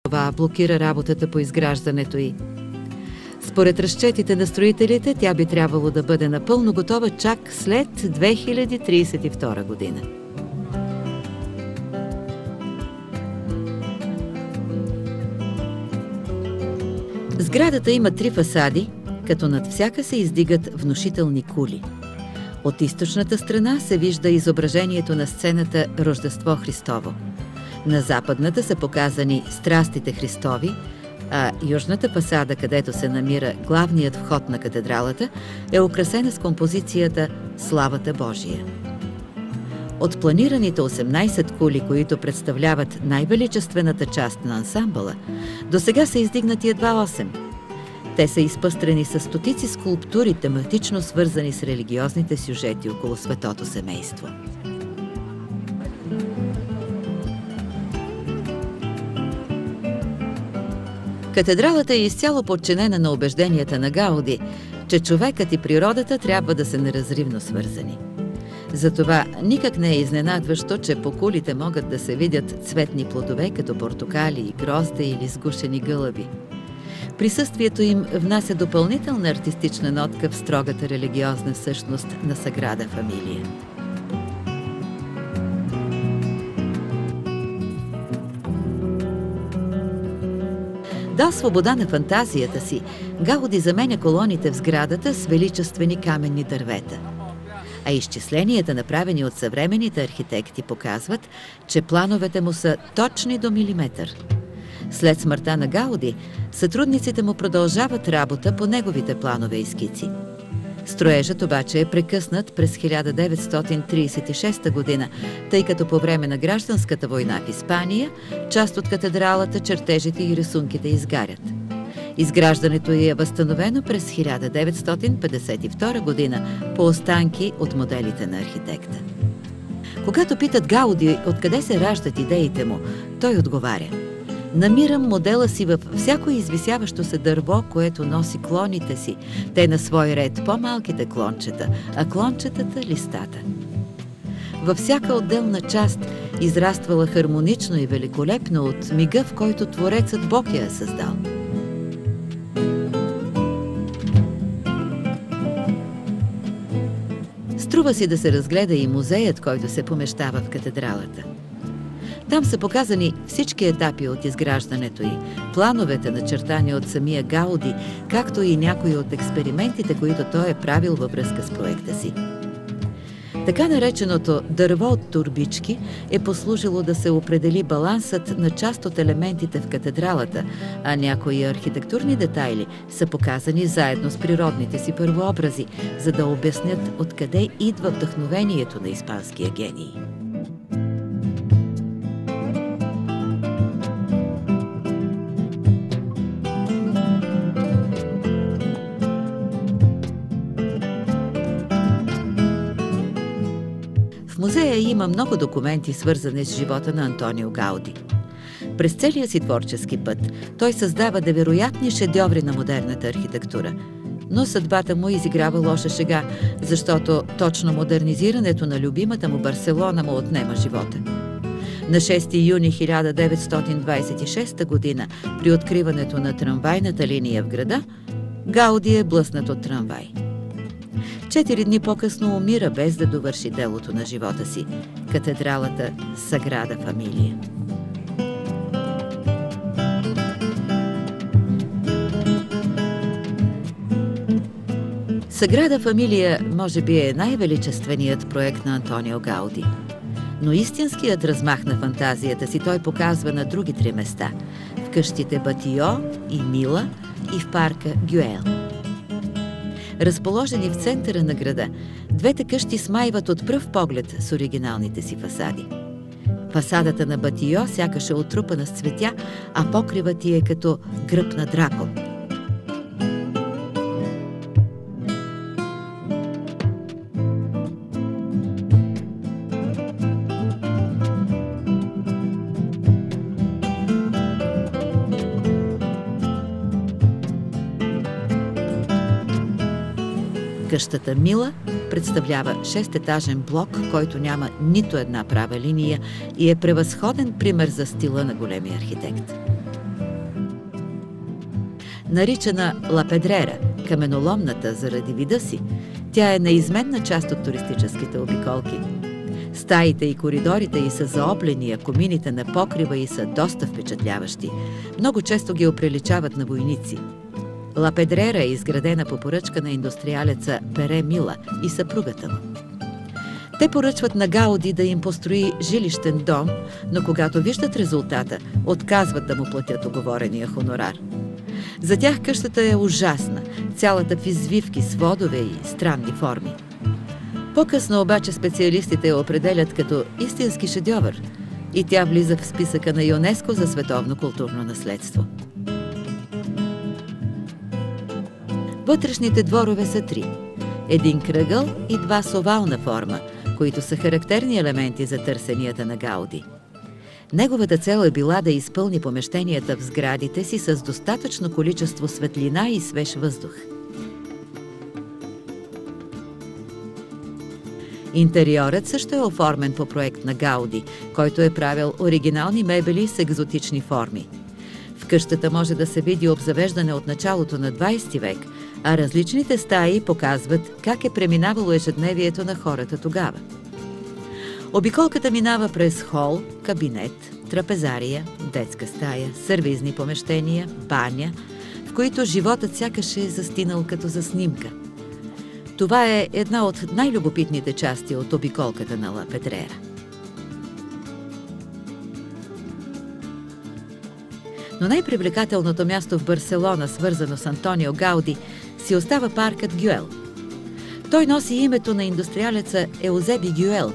Това блокира работата по изграждането й. Според разчетите на строителите, тя би трябвало да бъде напълно готова чак след 2032 година. Сградата има 3 фасади, като над всяка се издигат внушителни кули. От източната страна се вижда изображението на сцената Рождество Христово. На западната са показани страстите Христови, а южната фасада, където се намира главният вход на катедралата, е украсена с композицията Славата Божия. От планираните 18 кули, които представляват най-величествената част на ансамбъла, досега са издигнати едва 8. Те са изпъстрени с стотици скулптури, тематично свързани с религиозните сюжети около Светото семейство. Катедралата е изцяло подчинена на убежденията на Гауди, че човекът и природата трябва да са неразривно свързани. Затова никак не е изненадващо, че по кулите могат да се видят цветни плодове, като портокали, грозде или сгушени гълъби. Присъствието им внася допълнителна артистична нотка в строгата религиозна същност на Саграда Фамилия. Дал свобода на фантазията си, Гауди заменя колоните в сградата с величествени каменни дървета. А изчисленията, направени от съвременните архитекти, показват, че плановете му са точни до милиметър. След смъртта на Гауди, сътрудниците му продължават работа по неговите планове и скици. Строежът обаче е прекъснат през 1936 година, тъй като по време на гражданската война в Испания част от катедралата, чертежите и рисунките изгарят. Изграждането й е възстановено през 1952 година по останки от моделите на архитекта. Когато питат Гауди откъде се раждат идеите му, той отговаря: намирам модела си във всяко извисяващо се дърво, което носи клоните си. Те на свой ред по-малките клончета, а клончетата – листата. Във всяка отделна част израствала хармонично и великолепно от мига, в който Творецът Бог я е създал. Струва си да се разгледа и музеят, който се помещава в катедралата. Там са показани всички етапи от изграждането й, плановете, начертани от самия Гауди, както и някои от експериментите, които той е правил във връзка с проекта си. Така нареченото дърво от турбички е послужило да се определи балансът на част от елементите в катедралата, а някои архитектурни детайли са показани заедно с природните си първообрази, за да обяснят откъде идва вдъхновението на испанския гений. В музея има много документи, свързани с живота на Антонио Гауди. През целия си творчески път той създава невероятни шедьоври на модерната архитектура. Но съдбата му изиграва лоша шега, защото точно модернизирането на любимата му Барселона му отнема живота. На 6 юни 1926 година, при откриването на трамвайната линия в града, Гауди е блъснат от трамвай. 4 дни по-късно умира, без да довърши делото на живота си – катедралата Саграда Фамилия. Саграда Фамилия може би е най-величественият проект на Антонио Гауди. Но истинският размах на фантазията си той показва на други 3 места – в къщите Батио и Мила и в парка Гюел. Разположени в центъра на града, двете къщи смайват от пръв поглед с оригиналните си фасади. Фасадата на Батио сякаш е отрупана с цветя, а покривът ѝ е като гръб на дракон. Къщата Мила представлява 6-етажен блок, който няма нито една права линия и е превъзходен пример за стила на големия архитект. Наричана Ла Педрера, каменоломната заради вида си, тя е неизменна част от туристическите обиколки. Стаите и коридорите й са заоблени, а комините на покрива й са доста впечатляващи. Много често ги оприличават на войници. Ла Педрера е изградена по поръчка на индустриалеца Пере Мила и съпругата му. Те поръчват на Гауди да им построи жилищен дом, но когато виждат резултата, отказват да му платят уговорения хонорар. За тях къщата е ужасна, цялата в извивки, сводове и странни форми. По-късно обаче специалистите я определят като истински шедьовър и тя влиза в списъка на ЮНЕСКО за световно културно наследство. Вътрешните дворове са 3. Един кръгъл и 2 с овална форма, които са характерни елементи за търсенията на Гауди. Неговата цел е била да изпълни помещенията в сградите си с достатъчно количество светлина и свеж въздух. Интериорът също е оформен по проект на Гауди, който е правил оригинални мебели с екзотични форми. В къщата може да се види обзавеждане от началото на 20 век, а различните стаи показват как е преминавало ежедневието на хората тогава. Обиколката минава през хол, кабинет, трапезария, детска стая, сервизни помещения, баня, в които животът сякаш е застинал като за снимка. Това е една от най-любопитните части от обиколката на Ла Педрера. Но най-привлекателното място в Барселона, свързано с Антонио Гауди, си остава паркът Гюел. Той носи името на индустриалеца Еузеби Гюел,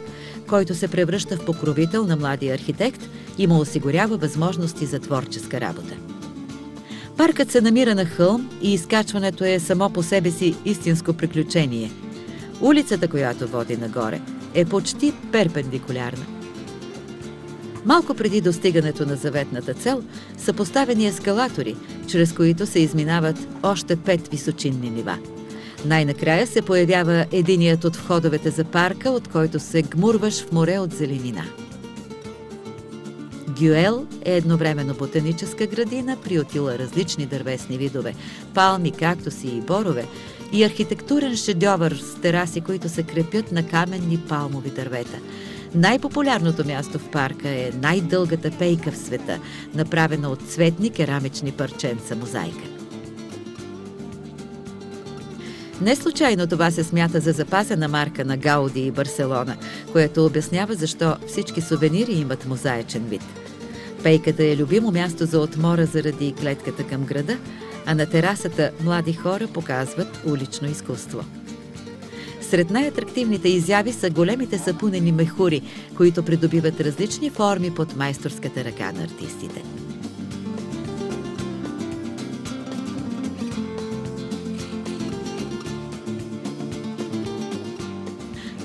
който се превръща в покровител на младия архитект и му осигурява възможности за творческа работа. Паркът се намира на хълм и изкачването е само по себе си истинско приключение. Улицата, която води нагоре, е почти перпендикулярна. Малко преди достигането на заветната цел са поставени ескалатори, чрез които се изминават още 5 височинни нива. Най-накрая се появява единият от входовете за парка, от който се гмурваш в море от зеленина. Гюел е едновременно ботаническа градина, приютила различни дървесни видове – палми, кактуси и борове, и архитектурен шедьовър с тераси, които се крепят на каменни палмови дървета. Най-популярното място в парка е най-дългата пейка в света, направена от цветни керамични парченца мозайка. Не случайно това се смята за запазена марка на Гауди и Барселона, което обяснява защо всички сувенири имат мозаичен вид. Пейката е любимо място за отмора заради гледката към града, а на терасата млади хора показват улично изкуство. Сред най-атрактивните изяви са големите сапунени мехури, които придобиват различни форми под майсторската ръка на артистите.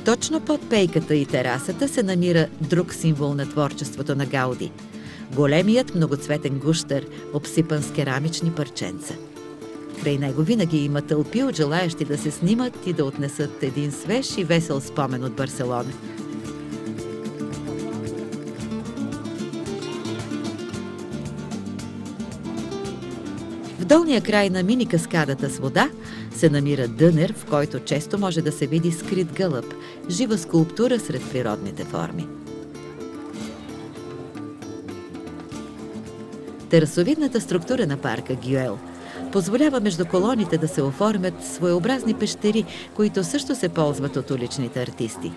Точно под пейката и терасата се намира друг символ на творчеството на Гауди – големият многоцветен гущер, обсипан с керамични парченца. Край него винаги има тълпи от желаящи да се снимат и да отнесат един свеж и весел спомен от Барселона. В долния край на мини-каскадата с вода се намира дънер, в който често може да се види скрит гълъб, жива скулптура сред природните форми. Терасовидната структура на парка Гюел позволява между колоните да се оформят своеобразни пещери, които също се ползват от уличните артисти.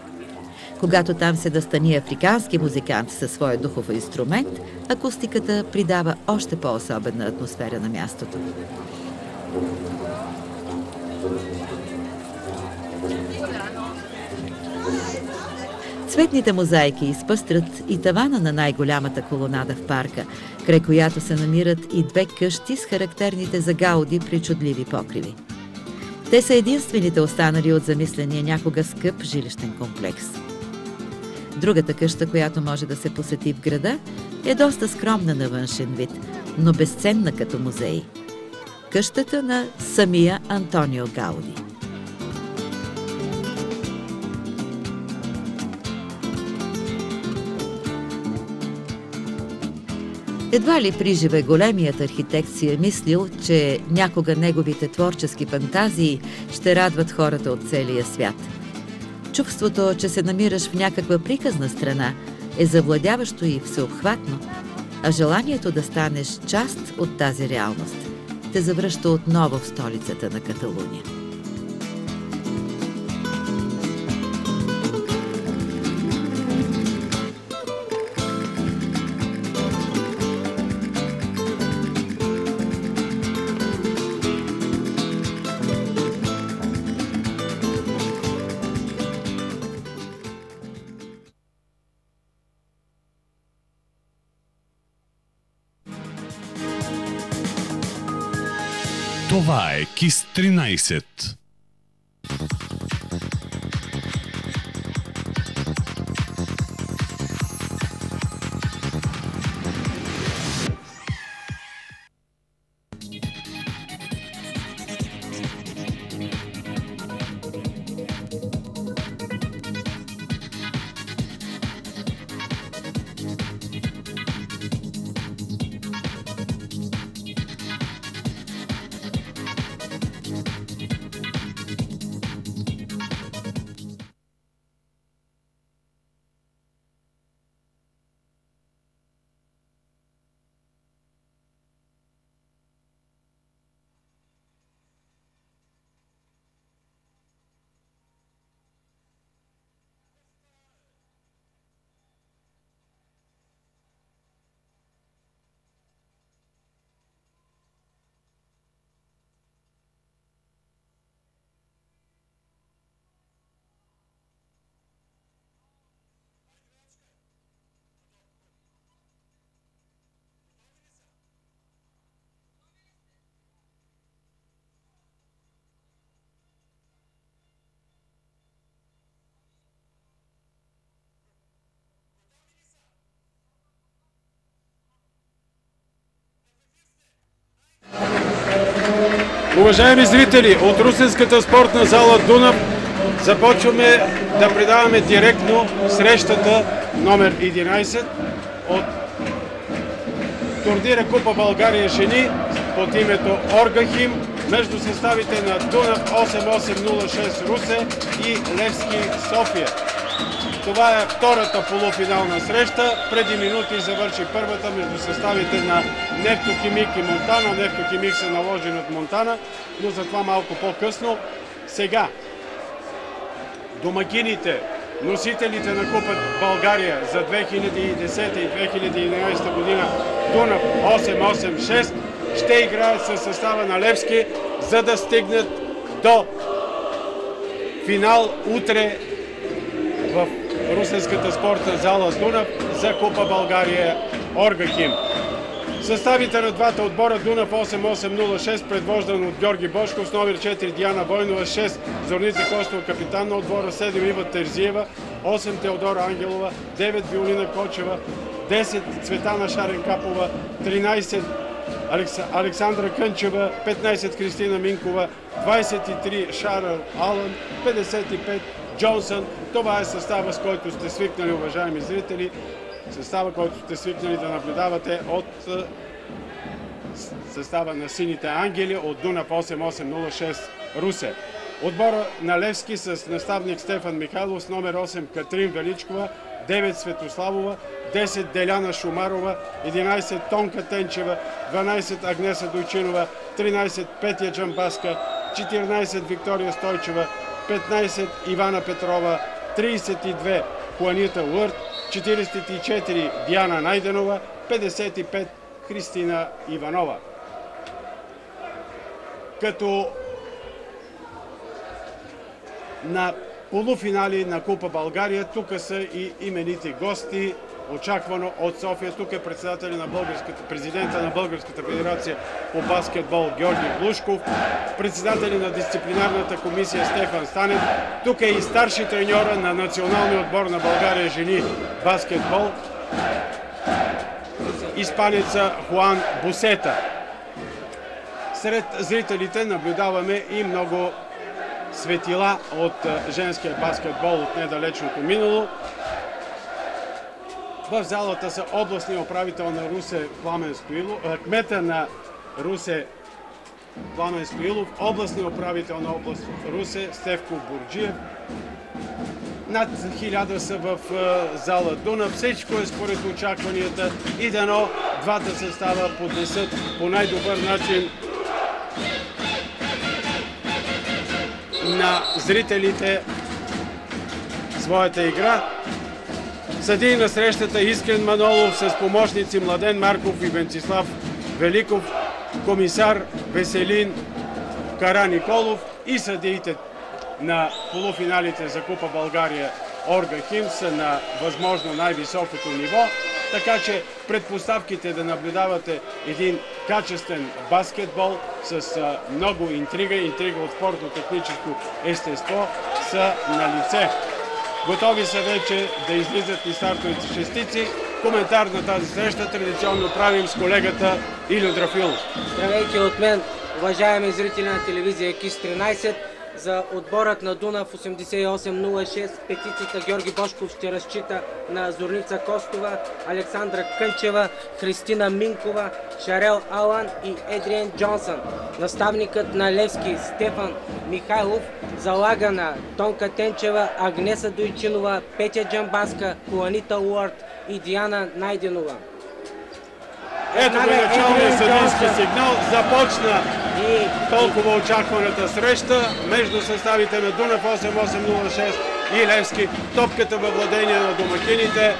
Когато там се настани африкански музикант със своя духов инструмент, акустиката придава още по-особена атмосфера на мястото. Цветните мозайки изпъстрят и тавана на най-голямата колонада в парка, край която се намират и 2 къщи с характерните за Гауди причудливи покриви. Те са единствените останали от замисления някога скъп жилищен комплекс. Другата къща, която може да се посети в града, е доста скромна на външен вид, но безценна като музей. Къщата на самия Антонио Гауди. Едва ли приживе големият архитект си е мислил, че някога неговите творчески фантазии ще радват хората от целия свят. Чувството, че се намираш в някаква приказна страна, е завладяващо и всеобхватно, а желанието да станеш част от тази реалност те завръща отново в столицата на Каталуния. Това е КИС 13. Уважаеми зрители, от Русенската спортна зала Дунав започваме да предаваме директно срещата номер 11 от турнира Купа България жени под името Оргахим между съставите на Дунав 8806 Русе и Левски София. Това е втората полуфинална среща. Преди минути завърши първата между съставите на Нефтохимик и Монтана. Нефтохимик се наложи над Монтана, но за това малко по-късно. Сега домакините, носителите на Купа България за 2010 и 2011 година Дунав 886 ще играят със състава на Левски, за да стигнат до финал утре в Русенската спортна зала Дунав за Купа България Оргахим. Съставите на двата отбора: Дунав 8806, предвождан от Георги Бошков, с номер 4 Диана Войнова, 6 Зорница Костова, капитан на отбора, 7 Ива Терзиева, 8 Теодора Ангелова, 9 Виолина Кочева, 10 Цветана Шаренкапова, 13 Александра Кънчева, 15 Кристина Минкова, 23 Шаръл Алън, 55 Джонсън. Това е състава, с който сте свикнали, уважаеми зрители. Състава, който сте свикнали да наблюдавате от състава на Сините ангели от Дунав 8806 Русе. Отбора на Левски с наставник Стефан Михайлов, с номер 8 Катрин Величкова, 9 Светославова, 10 Деляна Шумарова, 11 Тонка Тенчева, 12 Агнеса Дойчинова, 13 Петя Джамбаска, 14 Виктория Стойчева, 15 Ивана Петрова, 32 Хуанита Лърт, 44 Диана Найденова, 55 Христина Иванова. Като на полуфинали на Купа България тук са и имените гости, очаквано от София. Тук е президента на Българската федерация по баскетбол Георги Глушков, председатели на дисциплинарната комисия Стефан Станев. Тук е и старши треньора на националния отбор на България жени баскетбол, испанеца Хуан Бусета. Сред зрителите наблюдаваме и много светила от женския баскетбол от недалечното минало. В залата са областния управител на Русе Пламен Стоилов, кмета на Русе Пламен Стоилов, областния управител на област Русе Стефко Бурджиев. Над 1000 са в зала Дунав. Всичко е според очакванията и дано двата състава поднесат по най-добър начин на зрителите своята игра. Съдии на срещата Искрен Манолов с помощници Младен Марков и Венцислав Великов, комисар Веселин Караниколов и съдиите на полуфиналите за Купа България Орга Хим са на възможно най-високото ниво, така че предпоставките да наблюдавате един качествен баскетбол с много интрига от спортно-техническо естество са на лице. Готови са вече да излизат и стартовите шестици. Коментар на тази среща традиционно правим с колегата Илю Драфилов. Здравейте от мен, уважаеми зрители на телевизия КИС 13. За отборът на Дунав 88-06 петицата Георги Бошков ще разчита на Зорница Костова, Александра Кънчева, Христина Минкова, Шарел Алан и Едриен Джонсън. Наставникът на Левски Стефан Михайлов залага на Тонка Тенчева, Агнеса Дойчинова, Петя Джамбаска, Куанита Уорд и Диана Найденова. Ето го началния съдийски сигнал. Започна толкова очакваната среща между съставите на Дунав 8806 и Левски. Топката във владение на домакините.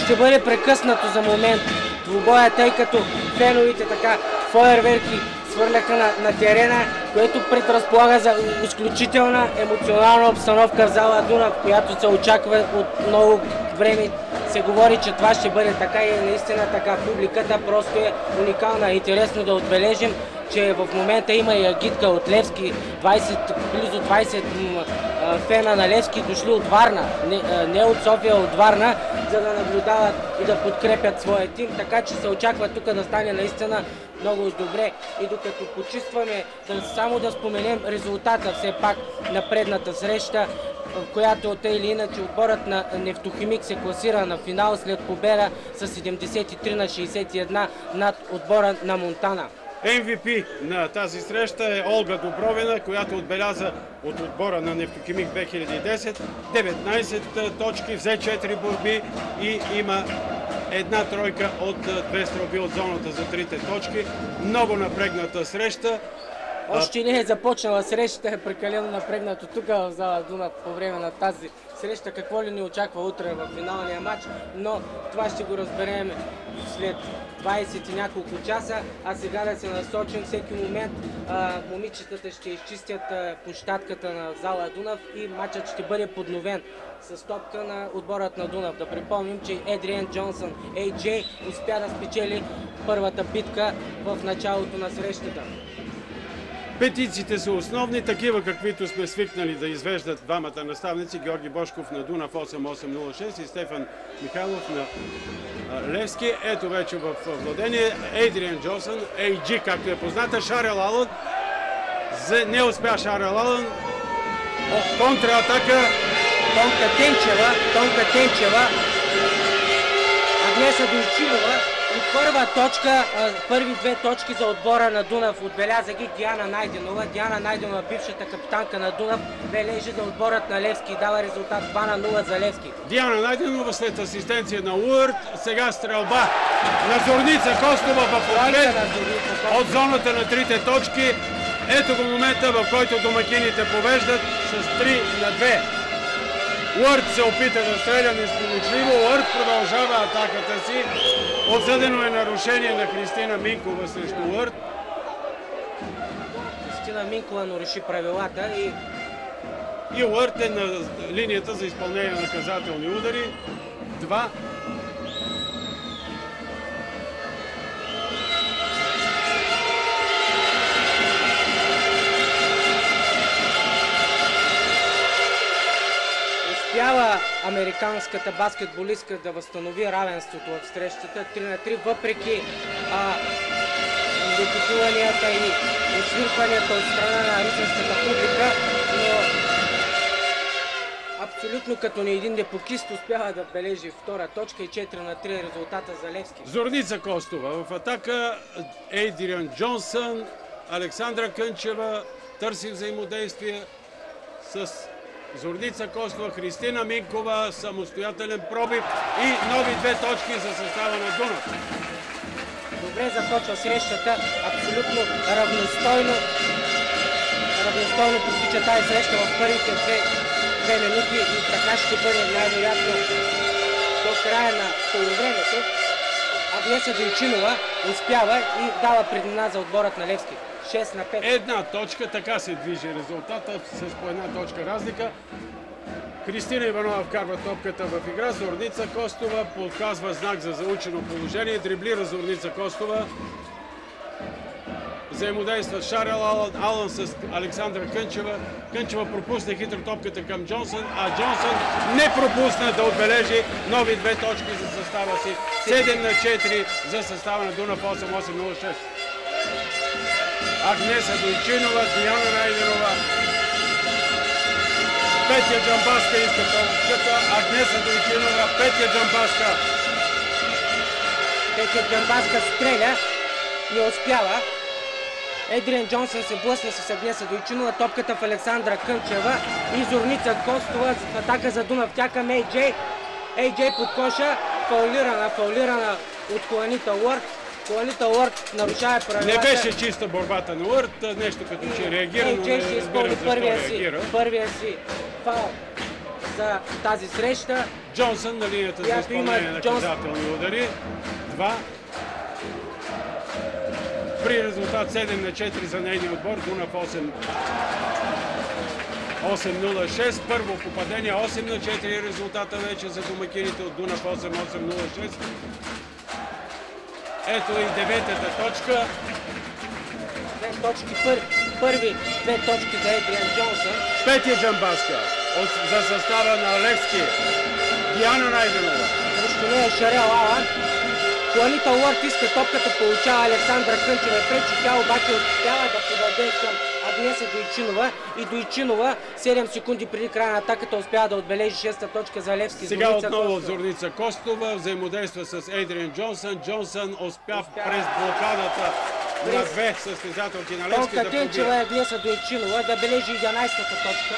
Ще бъде прекъснато за момент двубоя, тъй като феновите така фойерверки свърляха на терена, което предразполага за изключителна емоционална обстановка в зала Дунав, която се очаква от много време. Се говори, че това ще бъде така и наистина така. Публиката просто е уникална. Интересно да отбележим, че в момента има и агитка от Левски, близо 20 фена на Левски дошли от Варна, не от София, от Варна, за да наблюдават и да подкрепят своя тим, така че се очаква тук да стане наистина много добре. И докато почистваме, само да споменем резултата все пак на предната среща, в която тъй или иначе отборът на Нефтохимик се класира на финал след победа с 73-61 над отбора на Монтана. MVP на тази среща е Олга Добровина, която отбеляза от отбора на Нефтохимик 2010 19 точки, взе 4 борби и има една тройка от 2 стрелби от зоната за 3 точки. Много напрегната среща. Още не е започнала срещата, е прекалено напрегнато тук в зала Дунав по време на тази среща. Какво ли ни очаква утре в финалния матч, но това ще го разберем след 20 и няколко часа. А сега да се насочим всеки момент. Момичетата ще изчистят площадката на зала Дунав и матчът ще бъде подновен с топка на отборът на Дунав. Да припомним, че Едриен Джонсън, AJ, успя да спечели първата битка в началото на срещата. Петициите са основни, такива каквито сме свикнали да извеждат двамата наставници, Георги Бошков на Дунав 8806 и Стефан Михайлов на Левски. Ето вече в владение Едриен Джонсън, AG, както е позната, Шарел Алън. Не успя Шарел Алън. Контратака. Тонка Тенчева, Агнеса Дойчинова. И първа точка, първи 2 точки за отбора на Дунав отбеляза ги Диана Найденова. Диана Найденова, бившата капитанка на Дунав, бележи за отборът на Левски и дава резултат 2-0 за Левски. Диана Найденова след асистенция на Уърд, сега стрелба на Зорница Костова в ответ от зоната на 3 точки. Ето го момента, в който домакините повеждат с 3-2. Уърд се опита да стреля несполучливо. Уърд продължава атаката си. Осъдено е нарушение на Христина Минкова срещу Уърд. Христина Минкова наруши правилата и Уърд е на линията за изпълнение на наказателни удари. 2. Успява американската баскетболистка да възстанови равенството в срещата 3-3, въпреки допитуванията и освиркванията от страна на русенската публика, но Абсолютно като на един депокист успява да бележи втора точка и 4-3 резултата за Левски. Зорница Костова в атака. Ейдриан Джонсън, Александра Кънчева търси взаимодействие с Зорница Костова, Христина Минкова, самостоятелен пробив и нови 2 точки за състава на Дунав. Добре започва срещата, абсолютно равностойно протича тази среща в първите 2 минути и така ще бъде най-вероятно до края на полувремето. Агнеса Дойчинова успява и дава преднина за отборът на Левски. 6-5. Една точка, така се движи резултата с по една точка разлика. Кристина Иванова вкарва топката в игра. Зорница Костова показва знак за заучено положение. Дриблира Зорница Костова. Взаимодейства Шарел Алън с Александра Кънчева. Кънчева пропусне хитро топката към Джонсън, а Джонсън не пропусна да отбележи нови 2 точки за състава си. 7-4 за състава на Дунав 8-8-0-6. Агнеса Дойчинова, Диана Найденова. Петя Джамбаска иска топката. Агнеса Дойчинова, Петя Джамбаска. Петя Джамбаска стреля, не успява. Ейдриан Джонсън се блъсна с Агнеса Дойчинова, топката в Александра Кънчева и Зорница Костова в атака за Дунав. Тя към Ей-Джей. Ей-Джей под коша, фаулирана от Хуанита Уърт. Хуанита Уърт нарушава правилата. Не беше чиста борбата на Уърт, нещо като че реагира, но не разбира защо реагира. Първия си фаул за тази среща. Джонсън на линията за изпълнение на наказателни удари. 2. При резултат 7-4 за нейния отбор, Дунав 8-0-6. Първо попадение, 8-4 резултата вече за домакините от Дунав 8-8-0-6. Ето и 9-та точка. 2 точки, първи 2 точки за Ейдриан Джонсън. Петя Джамбаска за състава на Левски. Диана Найденова. Срещу нея Шарел Алън. Хуанита Уърт иска топката, получава Александра Кънчева пречи, тя обаче успява да подаде към Агнеса Дойчинова и Дойчинова 7 секунди преди края на атаката успява да отбележи 6-та точка за Левски. Сега отново Зорница Костова взаимодейства с Ейдриан Джонсън. Джонсън успя през блокадата на 2 състезателки на Левски да побие. Тенчева и Агнеса Дойчинова да бележи 11-та точка.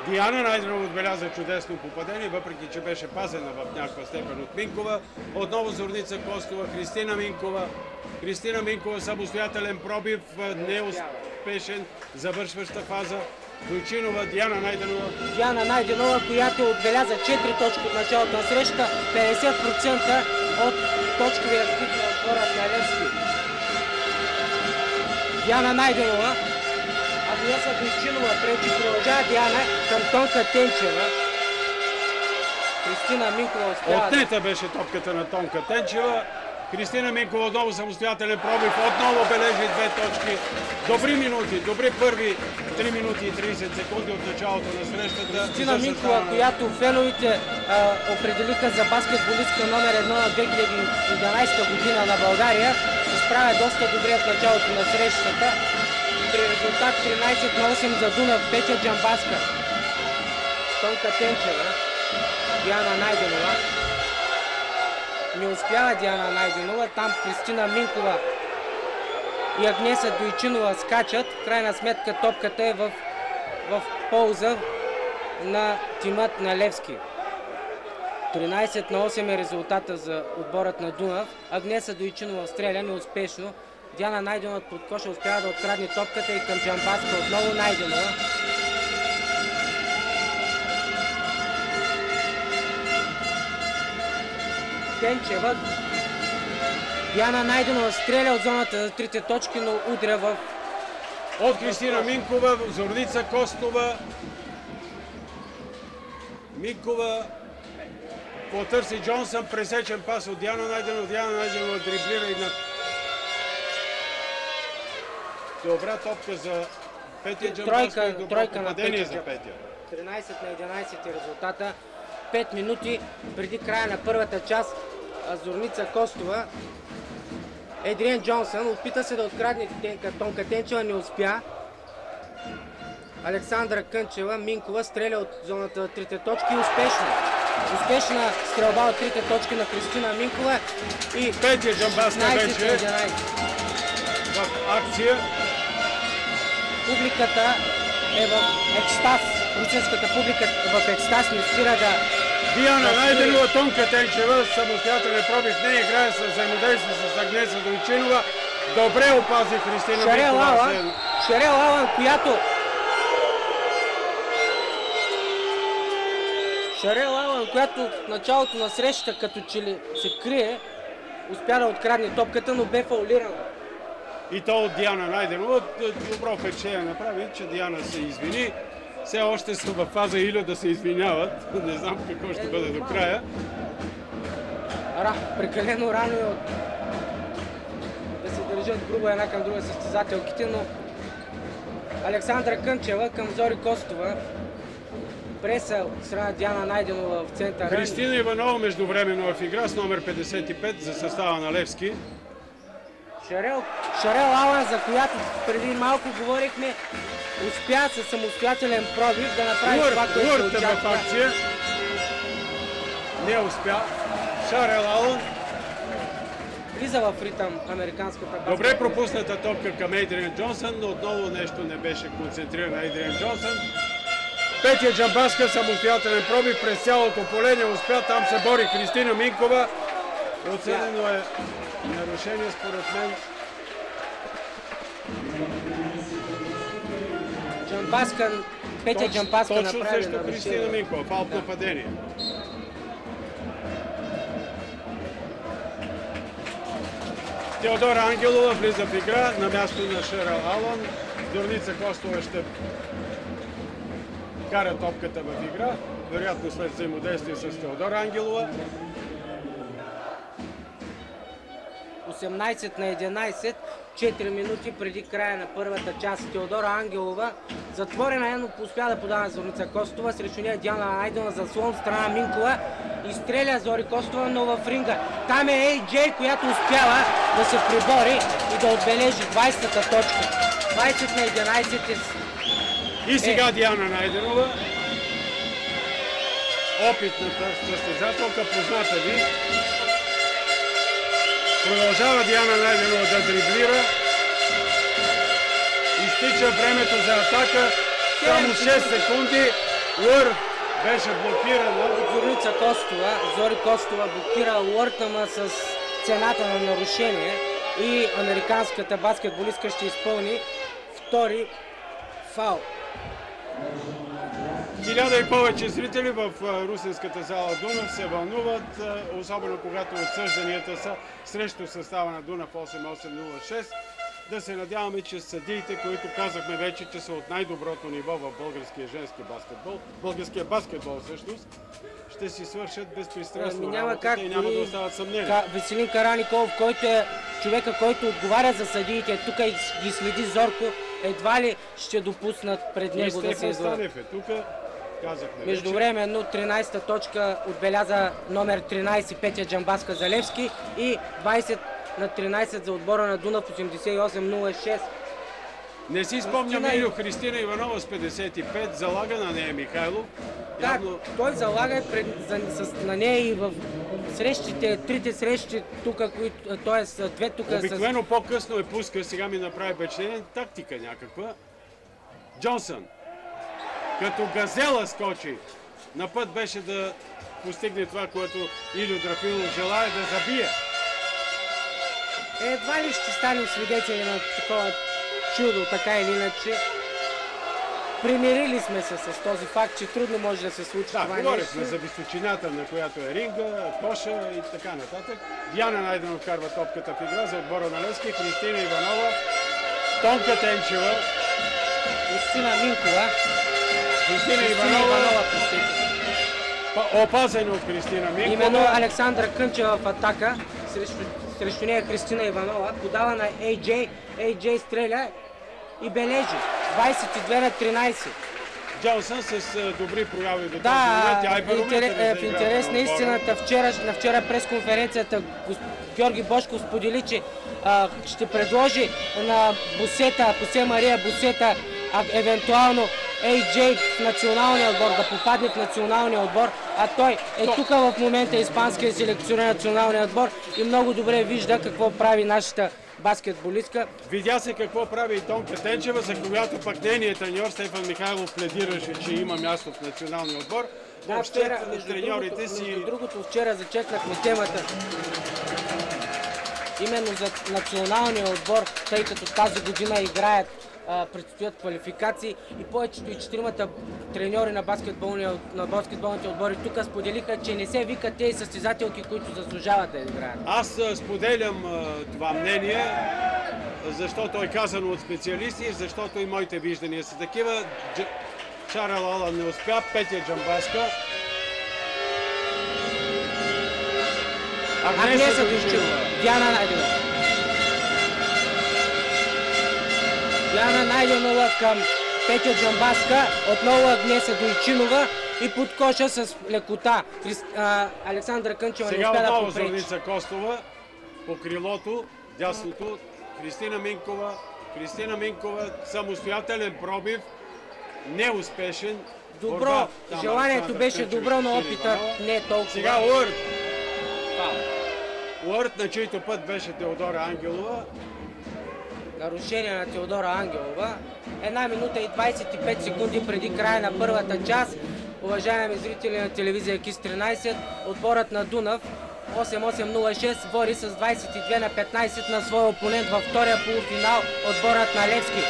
Диана Найденова отбеляза чудесно попадение, въпреки че беше пазена в някаква степен от Минкова. Отново Зорница Костова, Христина Минкова самостоятелен пробив, неуспешен, завършваща фаза. Дойчинова, Диана Найденова. Която отбеляза 4 точки от началото на среща, 50% от точковия актив на отбора на Левски. Диана Найденова. Агнеса Дойчинова пречи, продължава Диана към Тонка Тенчева. Христина Минкова успява. Отнета беше топката на Тонка Тенчева. Христина Минкова отново самостоятелен пробив, отново бележи 2 точки. Добри минути, добри първи 3 минути и 30 секунди от началото на срещата. Христина Минкова, която феновете определиха за баскетболистка номер 1 на 2011 година на България, се справя доста добре в началото на срещата. При резултат 13-8 за Дунав. Петя Джамбаска, Тонка Тенчева, Диана Найденова. Не успява Диана Найденова. Там Христина Минкова и Агнеса Дойчинова скачат. В крайна сметка топката е в полза на тимът на Левски. 13-8 е резултата за отборът на Дунав. Агнеса Дойчинова стреля неуспешно. Диана Найденова под коша успява да открадне топката и към Джамбаска отново Найденова. Тенчева. Диана Найденова стреля от зоната за 3 точки, но удря в... От Христина Минкова, Зорница Костова. Минкова потърси Джонсън, пресечен пас от Диана Найденова. Диана Найденова дриблира и на... Добра топка за Петя Джамбаска и добро попадение за Петя. 13-11 е резултата. 5 минути преди края на първата част Зорница Костова. Ейдриан Джонсън опита се да открадне Тонка Тенчева, не успя. Александра Кънчева Минкова стреля от зоната на трите точки успешно. Успешна стрелба от трите точки на Христина Минкова и Петя Джамбаска вече в акция. Публиката е в екстаз. Русинската публика в екстаз не спира да... Диана Найденова, Тонка Тенчева, самостоятелен пробив, не играе с взаимодействие с Агнеса Дойчинова. Добре опази Христина Минкова. Шерел Алан, която... Шерел Алан, която в началото на срещата като че ли се крие, успя да открадне топката, но бе фаулирана. И то от Диана Найденова. Добро впечатление направи, че Диана се извини. Все още са във фаза или да се извиняват. Не знам какво ще бъде до края. Прекалено рано е да се държат грубо една към друга състезателките, но Александра Кънчева към Зори Костова. Преса от страна Диана Найденова в центъра. Христина Иванова междувременно е в игра с номер 55 за състава на Левски. Шерел Алан, за която преди малко говорихме, успя със самостоятелен пробив да направи това, което се очаква. В акция. Не успя. Шерел Алан. Влиза в ритъм американската баскетбол. Добре пропусната топка към Ейдриан Джонсън, но отново нещо не беше концентрирана Ейдриан Джонсън. Петя Джамбаска, самостоятелен пробив през цялото поле, не успя, там се бори Христина Минкова. Оценено е нарушение според мен. Петя Джамбаска точно направи срещу Христина Минкова, фаул нападение. Теодора Ангелова влиза в игра на място на Шерел Алан. Зорница Костова ще кара топката в игра, вероятно след взаимодействие с Теодора Ангелова. 18 на 11, 4 минути преди края на първата част. Теодора Ангелова затворена, но успя да подава Зорница Костова. Срещу нея Диана Найденова, заслон страна Минкова. Изстреля Зори Костова, но в ринга. Там е Ей-Джей, която успява да се прибори и да отбележи 20-та точка. 20 на 11 И сега Диана Найденова. Опитната състезателка, позната ви. Продължава Диана Найденова да дриблира. Изтича времето за атака. Само 6 секунди. Уър беше блокирана. Зорница Костова. Зори Костова блокира Уъртъма с цената на нарушение и американската баскетболистка ще изпълни втори фаул. 1000 и повече зрители в русинската зала Дунав се вълнуват, особено когато отсъжданията са срещу състава на Дунав 8806. Да се надяваме, че съдиите, които казахме вече, че са от най-доброто ниво в българския женски баскетбол, българския баскетбол всъщност, ще си свършат безпристрастно работата и няма да остават съмнения. Веселин Караниколов, който е човека, който отговаря за съдиите, тук ги следи зорко, едва ли ще допуснат пред него да се излъжат. Междувременно 13-та точка отбеляза номер 13 Петя Джамбаска за Левски и 20 на 13 за отбора на Дунав 88-06. Не си спомням Илю Христина Иванова с 55, залага на нея Михайлов. Да, той залага на нея и в срещите, трите срещи тук, т.е. две тук. Обикновено по-късно е пуска, сега ми направи впечатление, тактика някаква. Джонсън, като газела скочи, на път беше да постигне това, което Илю Драпилов желая да забие. Едва ли ще станем свидетели на такова чудо, така или иначе. Примирили сме се с този факт, че трудно може да се случи това нещо. Да, говорихме за височината, на която е ринга, коша и така нататък. Диана Найденова вкарва топката в игра за отбора на Левски, Христина Иванова, Тонка Тенчева, Христина Минкова, Христина Иванова, опазена от Христина Минкова. Именно Александра Кънчева в атака, срещу нея Христина Иванова, подава на Ей-Джей, Ей-Джей стреля и бележи. 22 на 13. Джонсън с добри прояви до този момент. В интерес на истината, на вчера пресконференцията Георги Бошков сподели, че ще предложи на Бусета, Посе Мария Бусета, евентуално AJ в националния отбор, да попадне в националния отбор, а той е тук в момента испанския селекционер националния отбор и много добре вижда какво прави нашата баскетболистка. Видя се какво прави и Тонка Тенчева, за която пък нейният треньор Стефан Михайлов пледираше, че има място в националния отбор. Да, вчера, между другото, вчера зачекнахме темата именно за националния отбор, тъй като тази година играят, предстоят квалификации и повечето и четиримата треньори на баскетболните отбори тук споделиха, че не се викат тези състезателки, които заслужават да играят. Аз споделям това мнение, защото е казано от специалисти, защото и моите виждания са такива. Шара Лала не успя, Петя Джамбаска. Агнеса Дойчинова. Диана Найденова. Диана Найденова към Петя Джамбаска. Отново Агнеса Дойчинова и под коша с лекота. Александра Кънчева не успя да попречи. Сега отново Зорница Костова по крилото, дясното. Кристина Минкова, самостоятелен пробив. Неуспешен. Добро, желанието беше добро, но опитът не е толкова. Сега Уърт, на чийто път беше Теодора Ангелова. Нарушение на Теодора Ангелова. 1 минута и 25 секунди преди края на първата част. Уважаеми зрители на телевизия КИС 13, отборът на Дунав 8806 води с 22 на 15 на своя опонент във втория полуфинал, отборът на Левски.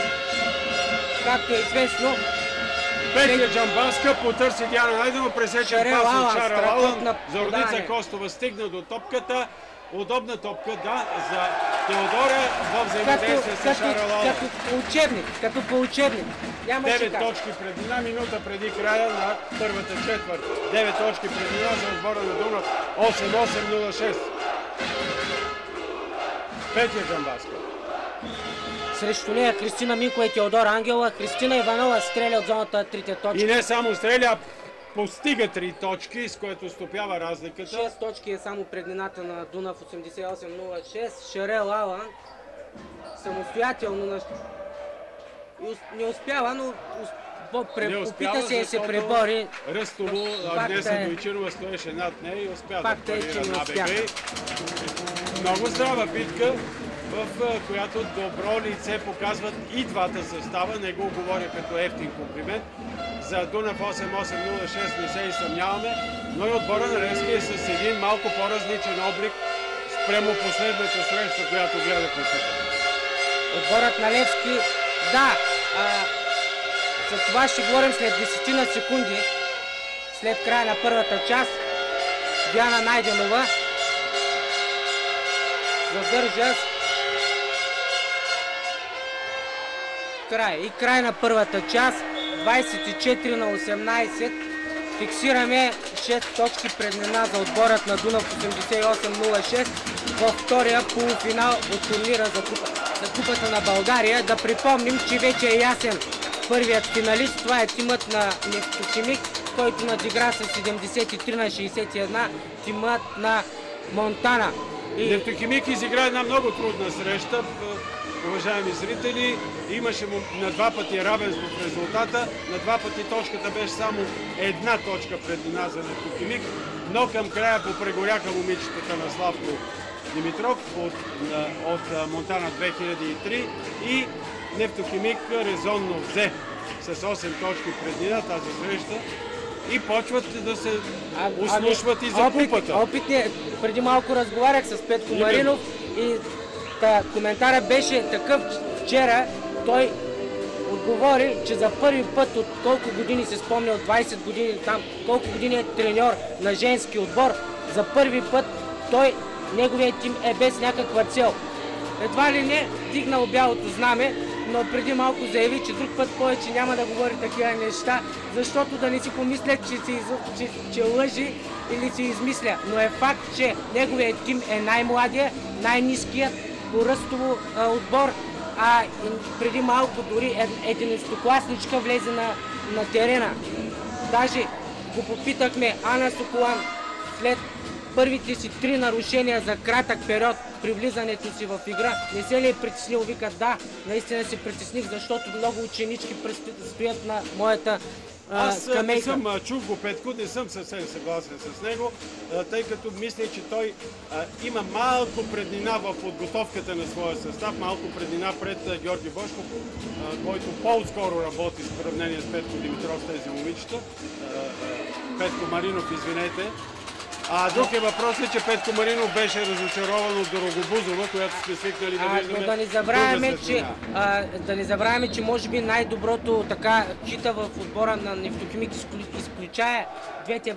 Както е известно, Петя Джамбаска потърси Диана Найденова, пресечен пас от Шара Лалан. Зорница Костова стигна до топката. Удобна топка, да, за Теодора в взаимодействие с Шара Лалан. Като по учебник. 9 точки преднина, минута преди края на първата четвърт. 9 точки преднина за отбора на Дунав. 8-8-0-6. Петя Джамбаска. Срещу нея Кристина Минкова и Теодора Ангелова. Кристина Иванова стреля от зоната трите точки. И не само стреля, постига 3 точки, с което стопява разликата. 6 точки е само преднината на Дунав 88-06. Шарел Алан самостоятелно не успява, но опита се да се пребори. Ръстово, Агнеса Дойчинова стоеше над нея и успя да парира АББ. Много здрава битка, в която добро лице показват и двата състава. Не го говоря като ефтин комплимент. За Дунав 8806 не се и съмняваме, но и отбора на Левски е с един малко по-различен облик спрямо последната среща, която гледахме тук. Отборът на Левски, да, за това ще говорим след 10 на секунди, след края на първата част. Диана Найденова задържа и край на първата част. 24 на 18. Фиксираме 6 точки преднина за отборът на Дунав 88-06 във втория полуфинал от турнира за Купата на България. Да припомним, че вече е ясен първият финалист. Това е тимът на Нефтохимик, който надигра с 73 на 61 тимът на Монтана. Нефтохимик изигра една много трудна среща. Уважаеми зрители, имаше на два пъти равенство в резултата, на два пъти точката беше само една точка преднина за Нефтохимик, но към края попрегоряха момичетата на Славко Димитров от Монтана 2003 и Нефтохимик резонно взе с 8 точки преднина тази среща и почват да се услушват и за купата. Опитни, преди малко разговарях с Петко Маринов и коментарът беше такъв вчера. Той отговори, че за първи път от колко години се спомня, от 20 години там, колко години е треньор на женски отбор, за първи път неговият тим е без някаква цел. Едва ли не дигнал бялото знаме, но преди малко заяви, че друг път повече няма да говори такива неща, защото да не си помислят, че лъжи или си измисля. Но е факт, че неговият тим е най-младия, най-ниският по ръстово отбор, а преди малко дори единстокласничка влезе на терена. Даже го попитахме Ана Соколан след първите си 3 нарушения за кратък период при влизането си в игра, не се ли е притеснил? Вика, да, наистина се притесних, защото много ученички стоят на моята Аз не скамейка. съм чул го Петко, не съм съвсем съгласен с него, тъй като мисля, че той има малко преднина в подготовката на своя състав, малко преднина пред Георги Бошков, който по-скоро работи в сравнение с Петко Димитров с тези момичета. Петко Маринов, извинете. Друг е въпросът, че Петко Маринов беше разочарован от Дорогобузова, която сме свикнали да виждаме. Но да не забравяме, че може би най-доброто така хита в отбора на Нефтохимик, изключая двете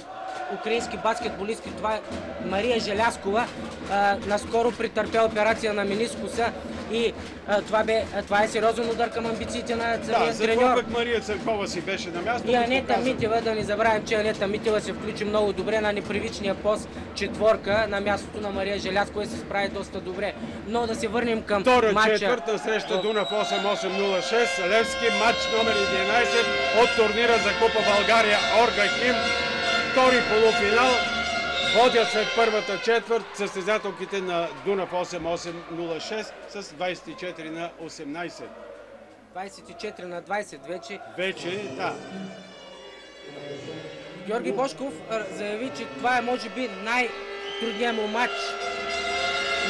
украински баскетболистки, това е Мария Желязкова, наскоро претърпя операция на менискуса и това е сериозен удар към амбициите на самия треньор. Пък Мария Църкова си беше на място. И Анета Митева, да не забравим, че Анета Митева се включи много добре на непривичния пост четворка на мястото на Мария Желязкова и се справи доста добре. Но да се върнем към втора матча. Четвърта среща Дунав 8-8-06, Левски, матч номер 11 от турнира за Купа България Орга Хим. Втори полуфинал. Водят след първата четвърт състезателките на Дунав 8-8-06 с 24-18. 24-20 вече. Вече, да. Георги Бошков заяви, че това е може би най-трудният му матч.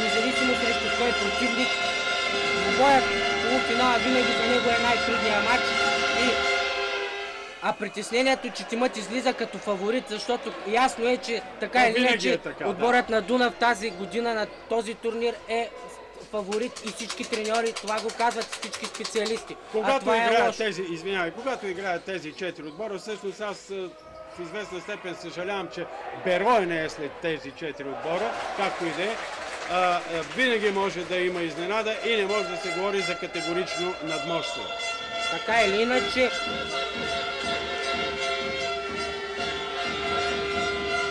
Независимо срещу кой противник. Двубоят полуфинала винаги за него е най-трудният матч. А притеснението, че тимът излиза като фаворит, защото ясно е, че така или иначе отборът на Дунав тази година на този турнир е фаворит и всички треньори това го казват, всички специалисти. Когато играят тези 4 отбора, всъщност аз в известна степен съжалявам, че Берое не е след тези 4 отбора, както и да е. Винаги може да има изненада и не може да се говори за категорично надмощие. Така или иначе,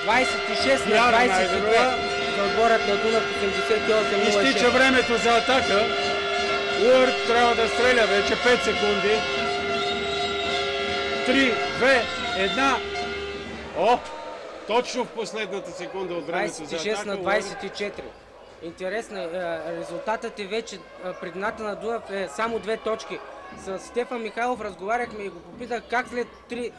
26 на 22 за отборът на Дунав 88-06. Изтича времето за атака. Уърт трябва да стреля вече 5 секунди. 3, 2, 1. Точно в последната секунда от времето за атака. 26 на 24. Интересно, резултатът е вече, предината на Дунав е само 2 точки. С Стефан Михайлов разговаряхме и го попитах как след 3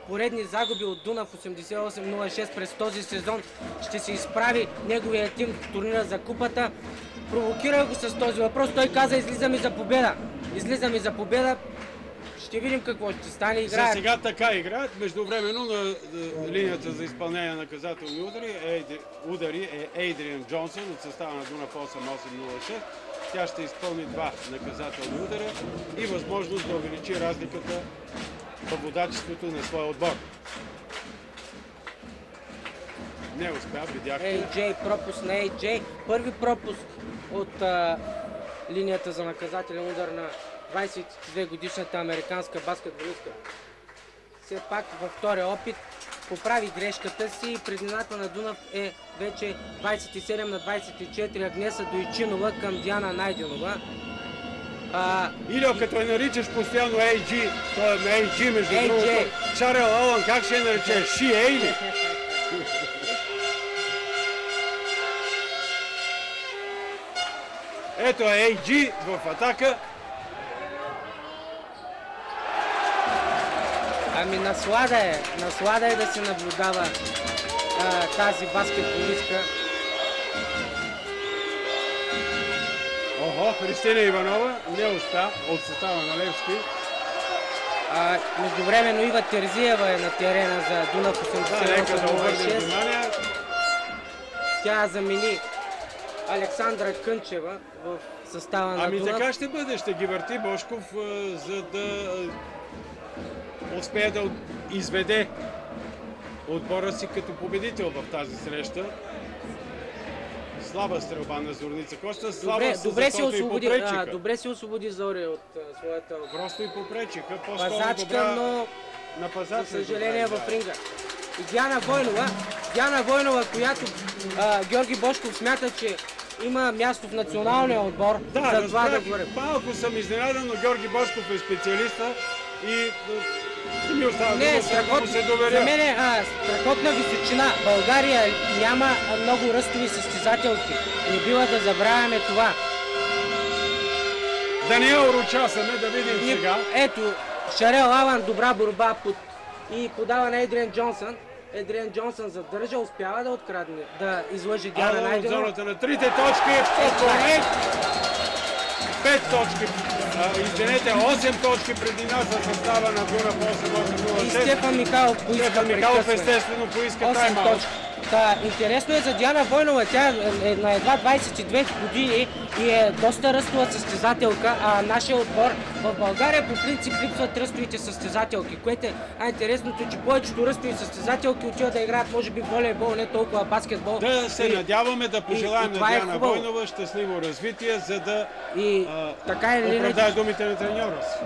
поредни загуби от Дунав 88-06 през този сезон ще се изправи неговия тим в турнира за купата. Провокирах го с този въпрос. Той каза, излизаме за победа. Излизаме за победа. Ще видим какво ще стане. Играят. За сега така играят. Междувременно на линията за изпълнение на наказателни удари е Ейдриан Джонсън от състава на Дунав 88-06. Тя ще изпълни 2 наказателни удара и възможност да увеличи разликата във водачеството на своя отбор. Не успя, видяхте. Ей-Джей, пропуск на Ей-Джей. Първи пропуск от линията за наказателен удар на 22-годишната американска баскетболистка. Все пак във втория опит поправи грешката си и предината на Дунав е вече 27 на 24. Агнеса Дойчинова към Диана Найденова. Илио, като я наричаш постоянно AG, той е AG между другото. Шарел Алън, как ще я наречеш? Ши Ейли? Ето е AG в атака. Ами наслада е да се наблюдава тази баскетболистка. Христина Иванова не успя от състава на Левски. Междувременно Ива Терзиева е на терена за Дунав 88-06. Тя замени Александра Кънчева в състава на Дунав. Така ще бъде, ще ги върти Бошков, за да успее да изведе отбора си като победител в тази среща. Слаба стрелба на Зорница Коста. Добре се освободи Зори от своята... Просто и попречиха. Пазачка, но за съжаление в ринга. И Диана Войнова, която Георги Бошков смята, че има място в националния отбор. Да, малко съм изненадан, но Георги Бошков е специалиста и ми остава Не, да му се доверя. за мен е страхотна височина. България няма много ръстови състезателки. Не бива да забравяме това. Да не я урочасаме, да видим сега. Ето, Шарел Алан, добра борба и подава на Едриан Джонсън. Едриан Джонсън задържа, успява да открадне, да излъжи Диана Алан от Найденова. зоната на трите точки. 5 точки. Извинете, 8 точки преди нас за състава на Дунав 8-8-0-6. И Стефан Михайлов поиска Стефан Михайлов прекъсване. естествено поиска 8 тайм-аут. точки. Да, интересно е за Диана Войнова, тя е на едва 22 години и е доста ръстова състезателка, а нашия отбор в България по принцип липсват ръстовите състезателки, което е интересното, че повечето ръстови състезателки отиват да играят може би волейбол, не толкова баскетбол. Да се надяваме, да пожелаем на това е Диана хубаво. Войнова щастливо развитие, за да така или оправдае иначе, думите на треньора си.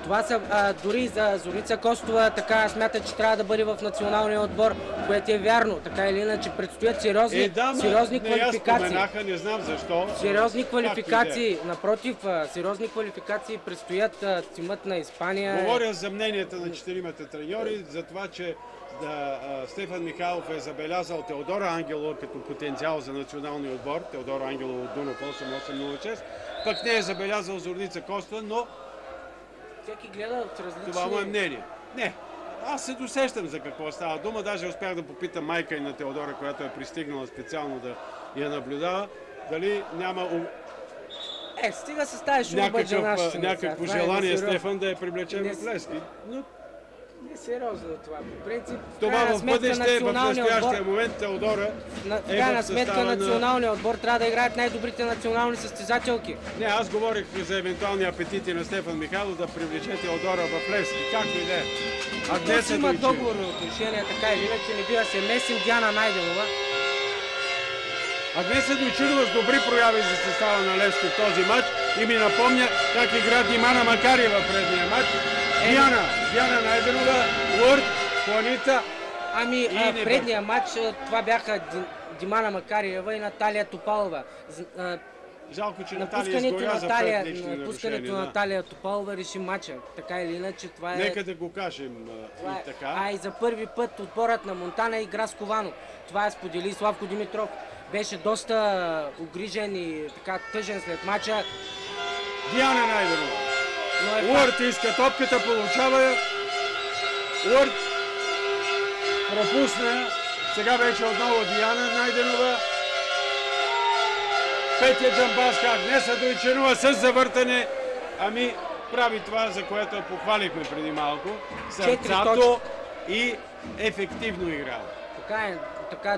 това са дори за Зорница Костова, така смята, че трябва да бъде в националния отбор, което е вярно. Така или иначе предстоят сериозни Не я квалификации. споменаха, не знам защо. Сериозни Както и да е. квалификации, напротив, сериозни квалификации предстоят тимът на Испания. Говоря за мненията на четиримата треньори, за това, че Стефан Михайлов е забелязал Теодора Ангелова като потенциал за националния отбор. Теодора Ангелова от Дунав 8-8-0-6. Пък не е забелязал Зорница Костова, но Всеки гледа от различни... това му е мнение. Не, аз се досещам за какво става дума. Даже успях да попитам майка и на Теодора, която е пристигнала специално да я наблюдава, дали няма стига се ставиш шурбаджанащина. някакво желание Стефан да я привлече в Левски. Но Не сериозно това. По принцип, това в бъдеще, в настоящия момент Теодора в крайна сметка националния отбор трябва да играят най-добрите национални състезателки. Не, аз говорих за евентуални апетити на Стефан Михайлов да привлече Теодора в Левски. Както и да е. А днес Има дойчи. договорни отношения, така или иначе не бива се месим. Диана Найденова. Агнеса Дойчинова с добри прояви за състава на Левски в този матч и ми напомня как игра Димана Макариева в предния матч. Диана Найденова, Лурд, Планица. В предния матч това бяха Димана Макариева и Наталия Топалова. Жалко, че Наталия изгоря за 5 лични нарушения. Напускането на Наталия Топалова реши матча. Така или иначе това е... Нека да го кажем и така. И за първи път отборът на Монтана игра с Ковано. Това е сподели Славко Димитров. Беше доста угрижен и така тъжен след матча. Диана Найденова. Уърт иска топката, получава я. Уърт пропусна. Сега вече отново Диана Найденова. Петя Джамбаска, Агнеса Дойчинова с завъртане. Прави това, за което я похвалихме преди малко. Сърцато и ефективно играла. Така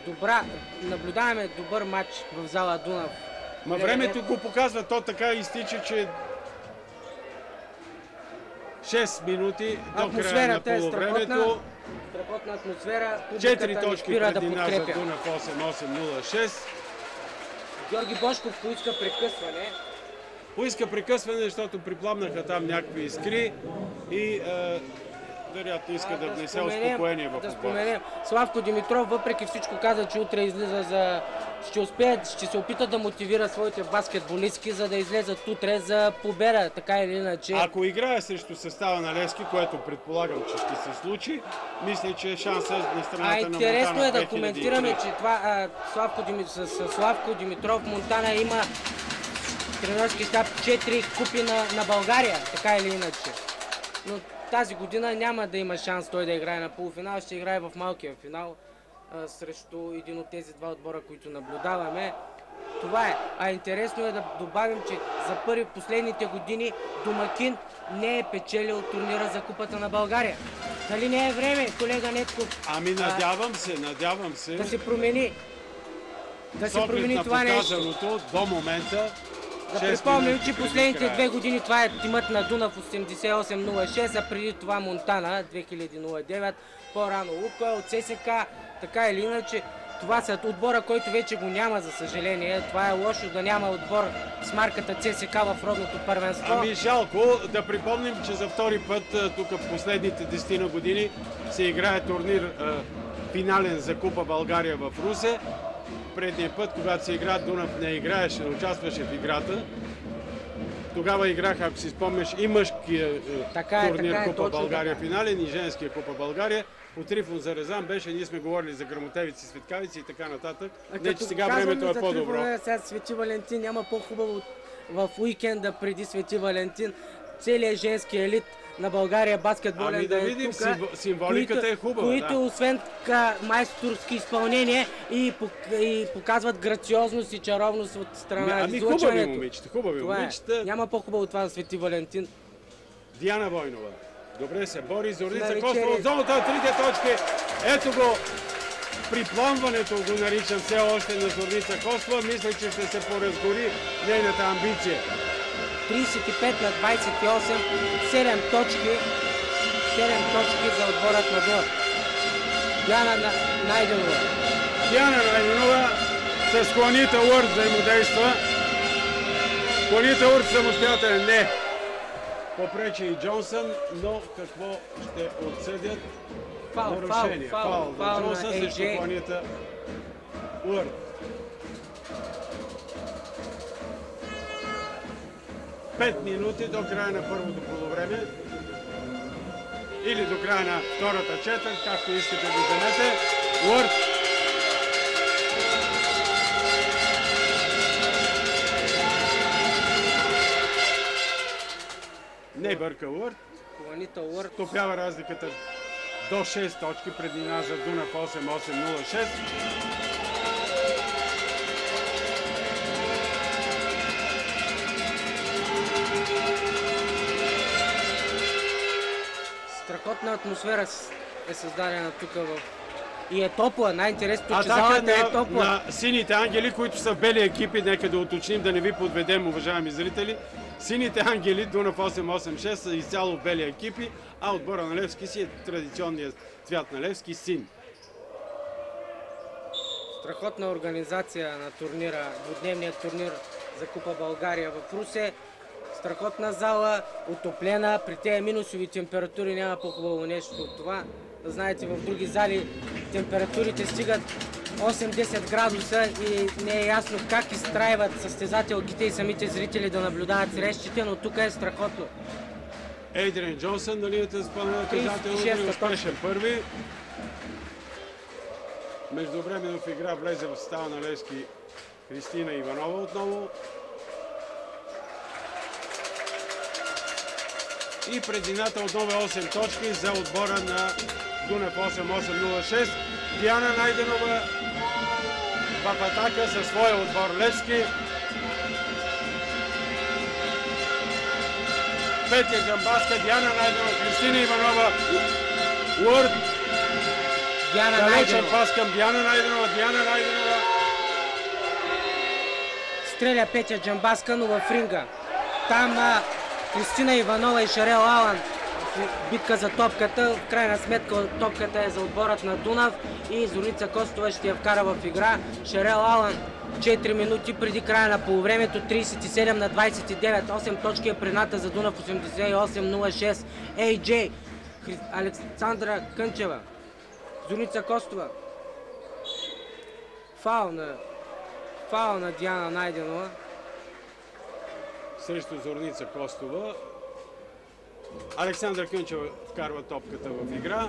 добра. Наблюдаваме добър матч в зала Дунав. Времето го показва, то така изтича, че 6 минути до края на полувремето. Страхотна атмосфера. 4 точки преди нас за подкрепя. Дунав 8-8-0-6. Георги Бошков поиска прекъсване. Поиска прекъсване, защото припламнаха там някакви искри и вероятно иска да внесе успокоение в отбора. Славко Димитров въпреки всичко каза, че утре излиза ще се опита да мотивира своите баскетболистки, за да излезат утре за победа, така или иначе. Ако играе срещу състава на Левски, което предполагам, че ще се случи, мисля, че е шанса на страната на Монтана. Интересно е да коментираме, че това Славко Димитров Монтана има тренерски щаб 4 купи на България, така или иначе. Но тази година няма да има шанс той да играе на полуфинал, ще играе в малкия финал срещу един от тези два отбора, които наблюдаваме. Това е. Интересно е да добавим, че за първи последните години домакин не е печелил турнира за Купата на България. Дали не е време, колега Нетков? Надявам се. Да се промени. Да се промени това нещо. До момента. Да припомним, че последните 2 години това е тимът на Дунав 88-06, а преди това Монтана 2009, по-рано Лукойл, ЦСК, така или иначе. Това са отбора, който вече го няма, за съжаление. Това е лошо да няма отбор с марката ЦСК в родното първенство. Жалко. Да припомним, че за втори път тук в последните 10 години се играе турнир финален за Купа България в Русе. предния път, когато се игра, Дунав не играеше, не участваше в играта. Тогава играха, ако си спомняш, и мъжкия турнир Купа точно България така. финален, и женския Купа България. По Трифон за Резан беше, ние сме говорили за грамотевици, светкавици и така нататък. Не, че сега времето е по-добро. Сега Свети Валентин няма по-хубаво в уикенда преди Свети Валентин. Целият женски елит на България баскетболен Ами да видим, символиката е хубава. Които освен майсторски изпълнения и показват грациозност и чаровност от страна на Ами излъчването. хубави момичета, хубави Това момичета. Няма по-хубаво това за Свети Валентин. Диана Войнова. Добре се бори. Зорница Навечерие. Костова от зоната от трите точки. Ето го. Припламването го наричам все още на Зорница Костова. Мисля, че ще се поразгори нейната амбиция. 35 на 28, 7 точки. 7 точки за отборът на Дунав. Диана Найденова. Диана Найденова с Кланита Уърт взаимодейства. Кланита Уърт самостоятелен не. Попречи и Джонсън, но какво ще отсъдят? Нарушение. Фаул на Джонсън срещу Кланита Уърт. 5 минути до края на първото полувреме. Или до края на втората четвърт, както искате да вземете. Уърт. Не бърка Уърт. Кланита Уърт. Стопява разликата до 6 точки. Преднина за Дунав 8-8-0-6. Страхотна атмосфера е създадена тук и е топла. Най-интересното, че Атака залата е топла. на сините ангели, които са в бели екипи. Нека да уточним, да не ви подведем, уважаеми зрители. Сините ангели, Дунав 8-8-6, са изцяло в бели екипи, а отбора на Левски си е традиционният цвят на Левски — син. Страхотна организация на турнира, двудневният турнир за Купа България в Русе. Страхотна зала, отоплена, при тези минусови температури няма по-хубаво нещо от това. Да знаете, в други зали температурите стигат 8-10 градуса и не е ясно как изтрайват състезателките и самите зрители да наблюдават срещите, но тук е страхотно. Ейдриан Джонсън на линията за изпълнение наказателно, успешен първи. Междувременно в игра влезе в състава на Левски Христина Иванова отново. И предината отново е 8 точки за отбора на Дунав 8-8-0-6. Диана Найденова в атака със своя отбор Левски. Петя Джамбаска, Диана Найденова, Христина Иванова, Уърт. Далечен пас към Диана Найденова, Стреля Петя Джамбаска, но в ринга. Там Христина Иванова и Шарел Алан в битка за топката. В крайна сметка топката е за отборът на Дунав и Зорница Костова ще я вкара в игра. Шарел Алан 4 минути преди края на полувремето, 37 на 29. 8 точки е предната за Дунав 88-06. AJ Александра Кънчева. Зорница Костова. Фаул на Диана Найденова. Срещу Зорница Костова. Александра Кънчева вкарва топката в игра.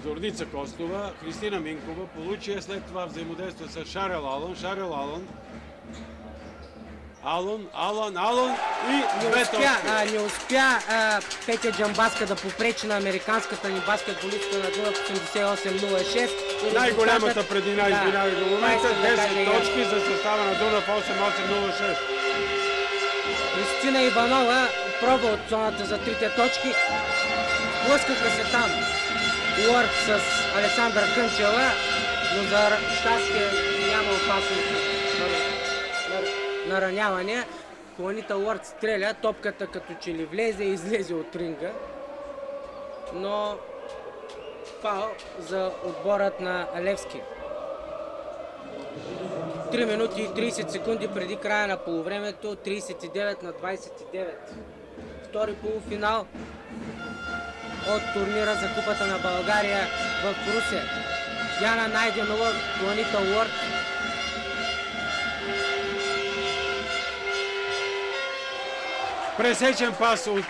Зорница Костова, Христина Минкова получи след това взаимодейства с Шарел Алан. Алан и две точки. Не успя Петя Джамбаска да попречи на американската ни баскетболистка на Дунав 88-06. Най-голямата предина, извинявай до момента, 10 точки за състава на Дунав 88-06. Христина Иванова пробва от зоната за трите точки. Блъскаха се там Уърт с Александър Кънчева, но за щастие няма опасност на ранявания. Кланита Уърт стреля, топката като че ли влезе и излезе от ринга, но фаул за отборът на Левски. 3 минути и 30 секунди преди края на полувремето, 39 на 29. Втори полуфинал от турнира за Купата на България в Русе. Диана Найденова, Планита Уорд. Пресечен пас от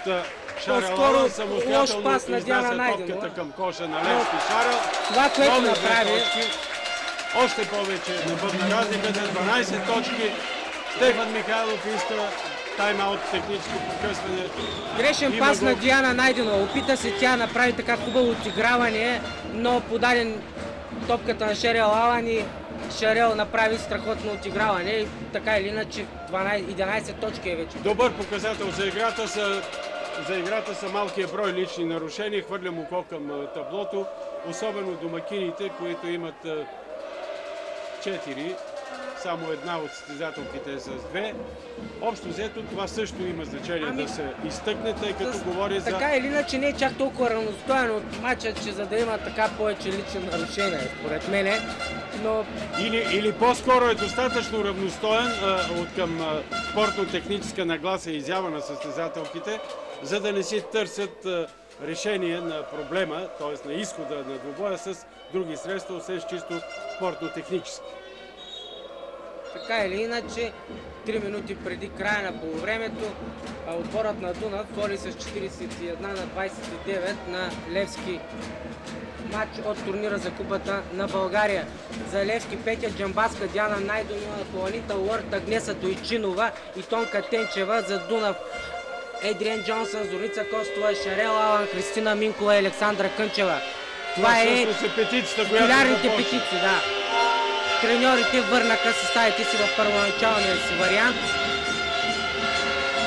Шарел По-скоро Алън, самостоятелно лош пас на Диана изнася Найденова. топката към коша на Левски. Шарел, Това, което нови две направи, точки. Още повече напътна разликата, 12 точки. Стефан Михайлов иска тайм-аут, техническо прекъсване. грешен Има пас гол. на Диана Найденова. Опита се тя направи така хубаво отиграване, но подаде топката на Шерел Алън и Шерел направи страхотно отиграване. И така или иначе 11 точки е вече. Добър показател за играта са малкия брой лични нарушения. Хвърлям око към таблото, особено домакините, които имат 4. Само една от състезателките е с 2. Общо взето това също има значение да се изтъкне, тъй като говори за... Така или иначе не е чак толкова равностоен от матча, че за да има така повече лични нарушения, според мене. Но Или по-скоро е достатъчно равностоен от към спортно-техническа нагласа и изява на състезателките, за да не си търсят решение на проблема, т.е. на изхода на двубоя с други средства, освен с чисто спортно-технически. така или иначе, 3 минути преди края на полувремето, отборът на Дунав води с 41 на 29 на Левски. Матч от турнира за купата на България. За Левски Петя Джамбаска, Диана Найденова, Планита Уорд, Агнеса Дойчинова и Тонка Тенчева. За Дунав Едриан Джонсън, Зорница Костова, Шерел Алън, Христина Минкова и Александра Кънчева. Това е всъщност е петицата, която популярните започна. петиции, да. Треньорите върнаха съставите си в първоначалния си вариант.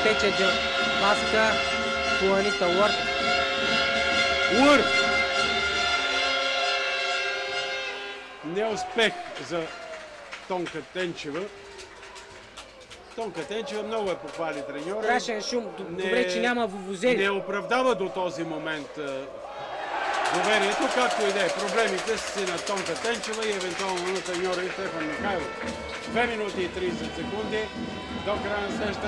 Петя Джамбаска, Планита Уорд. Уърд! Неуспех за Тонка Тенчева. Тонка Тенчева много е похвали треньора. Страшен шум. Добре, че няма вувузели. Не оправдава до този момент доверието, както и да е. Проблемите са си на Тонка Тенчева и евентуално на треньора и Стефан Михайлов. 2 минути и 30 секунди до края на среща.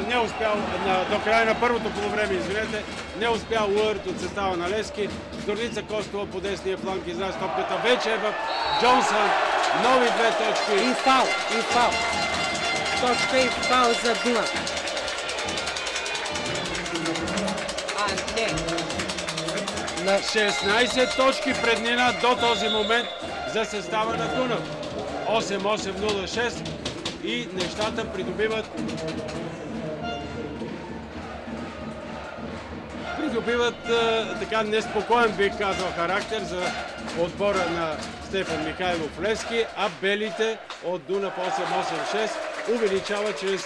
До края на първото полувреме, извинете, не успял Уърд от състава на Левски. Зорница Костова по десния фланг изнася топката. Вече е в Джонсън. Нови 2 точки. И фал, и фал. Точка и фал за Дунав. Не. На 16 точки преднина до този момент за състава на Дунав. 8-8-0-6 и нещата придобиват така неспокоен, бих казал, характер за отбора на Стефан Михайлов Левски, а белите от Дунав 8-8-6 увеличава чрез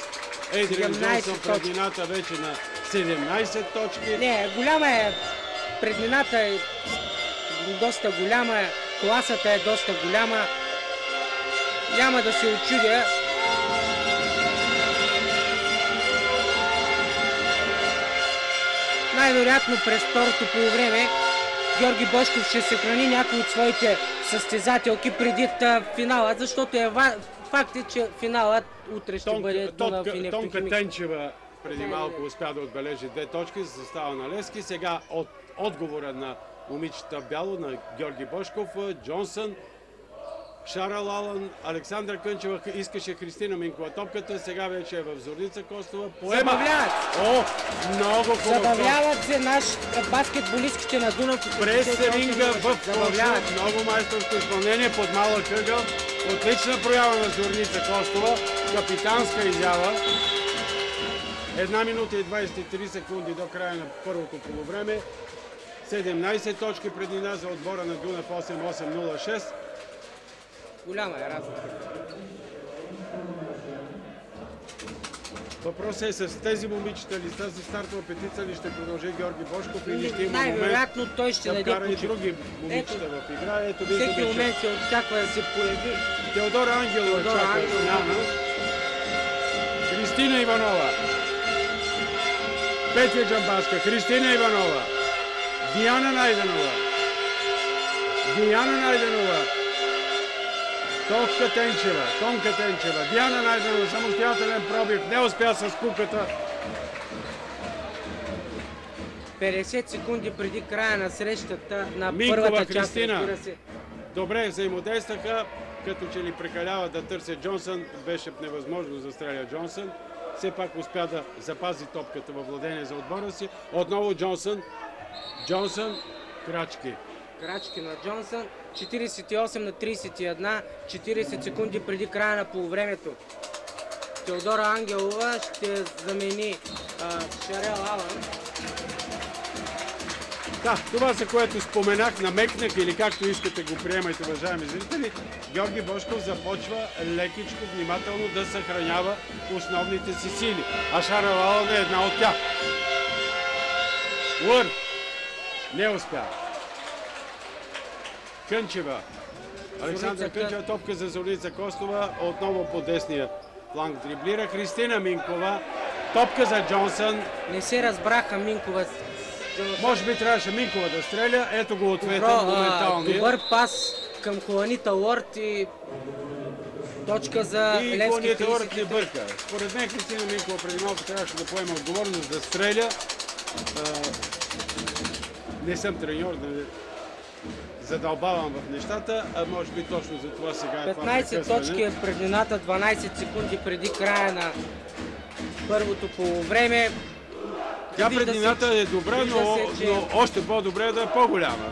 Едриан Джонсън преднината вече на 17 точки. Не, голяма е. Преднината е доста голяма, класата е доста голяма. Няма да се очудя. Най-вероятно през второто полувреме Георги Бошков ще съхрани някои от своите състезателки преди финала, защото факт е, че финалът утре ще бъде Дунав и Тонка Нефтохимик. Тенчева преди малко успя да отбележи 2 точки за състава на Левски. Сега от отговора на момичета бяло на Георги Бошков, Джонсън, Шарел Алън, Александра Кънчева искаше Христина Минкова топката, сега вече е в Зорница Костова. Забавляват. О, много хубаво. Забавляват се баскетболистките на Дунав. През ринга в коша, Забавляват. много майсторско изпълнение под малък ъгъл. Отлична проява на Зорница Костова, капитанска изява. 1 минута и 23 секунди до края на първото полувреме. 17 точки преднина за отбора на Дунав 8-8-0-6. Голяма е разлика. Въпросът е с тези момичета ли, с тази стартова петица ли ще продължи Георги Бошков или ще има момент Най-вероятно той ще да даде вкара и почивка. други момичета в игра. Ето Всеки виждаме, че момент се очаква да се появи. Теодора Ангелова чака смяна. Христина Иванова. Петя Джамбаска, Христина Иванова. Диана Найденова. Тонка Тенчева. Диана Найденова, самостоятелен пробив, не успя с куката. 50 секунди преди края на срещата на Минкова първата част, Христина. разбира се. добре взаимодействаха, като че ли прекалява да търсят Джонсън. Беше невъзможно да застреля Джонсън. Все пак успя да запази топката във владение за отбора си. Отново Джонсън. Джонсън, крачки. Крачки на Джонсън. 48 на 31, 40 секунди преди края на полувремето. Теодора Ангелова ще замени Шарел Алън. Да, това, за което споменах, намекнах или както искате го приемайте, уважаеми зрители, Георги Божков започва лекичко, внимателно да съхранява основните си сили. А Шарел Алън е една от тях. Уър не успя. Кънчева. Александра Кънчева, топка за Зорница Костова, отново по десния фланг дриблира. Христина Минкова, топка за Джонсън. Не се разбраха Минкова. Може би трябваше Минкова да стреля. Ето го ответа моменталния. Добър пас към Хуанита Уорд и точка за и Левски. Хуанита Уорд не бърка. Според мен Христина Минкова преди малко трябваше да поема отговорност да стреля. Не съм треньор, да задълбавам в нещата, а може би точно за това сега е 15 точки е преднината, 12 секунди преди края на първото полувреме. Тя преднината е добра, но още по-добре е да е по-голяма.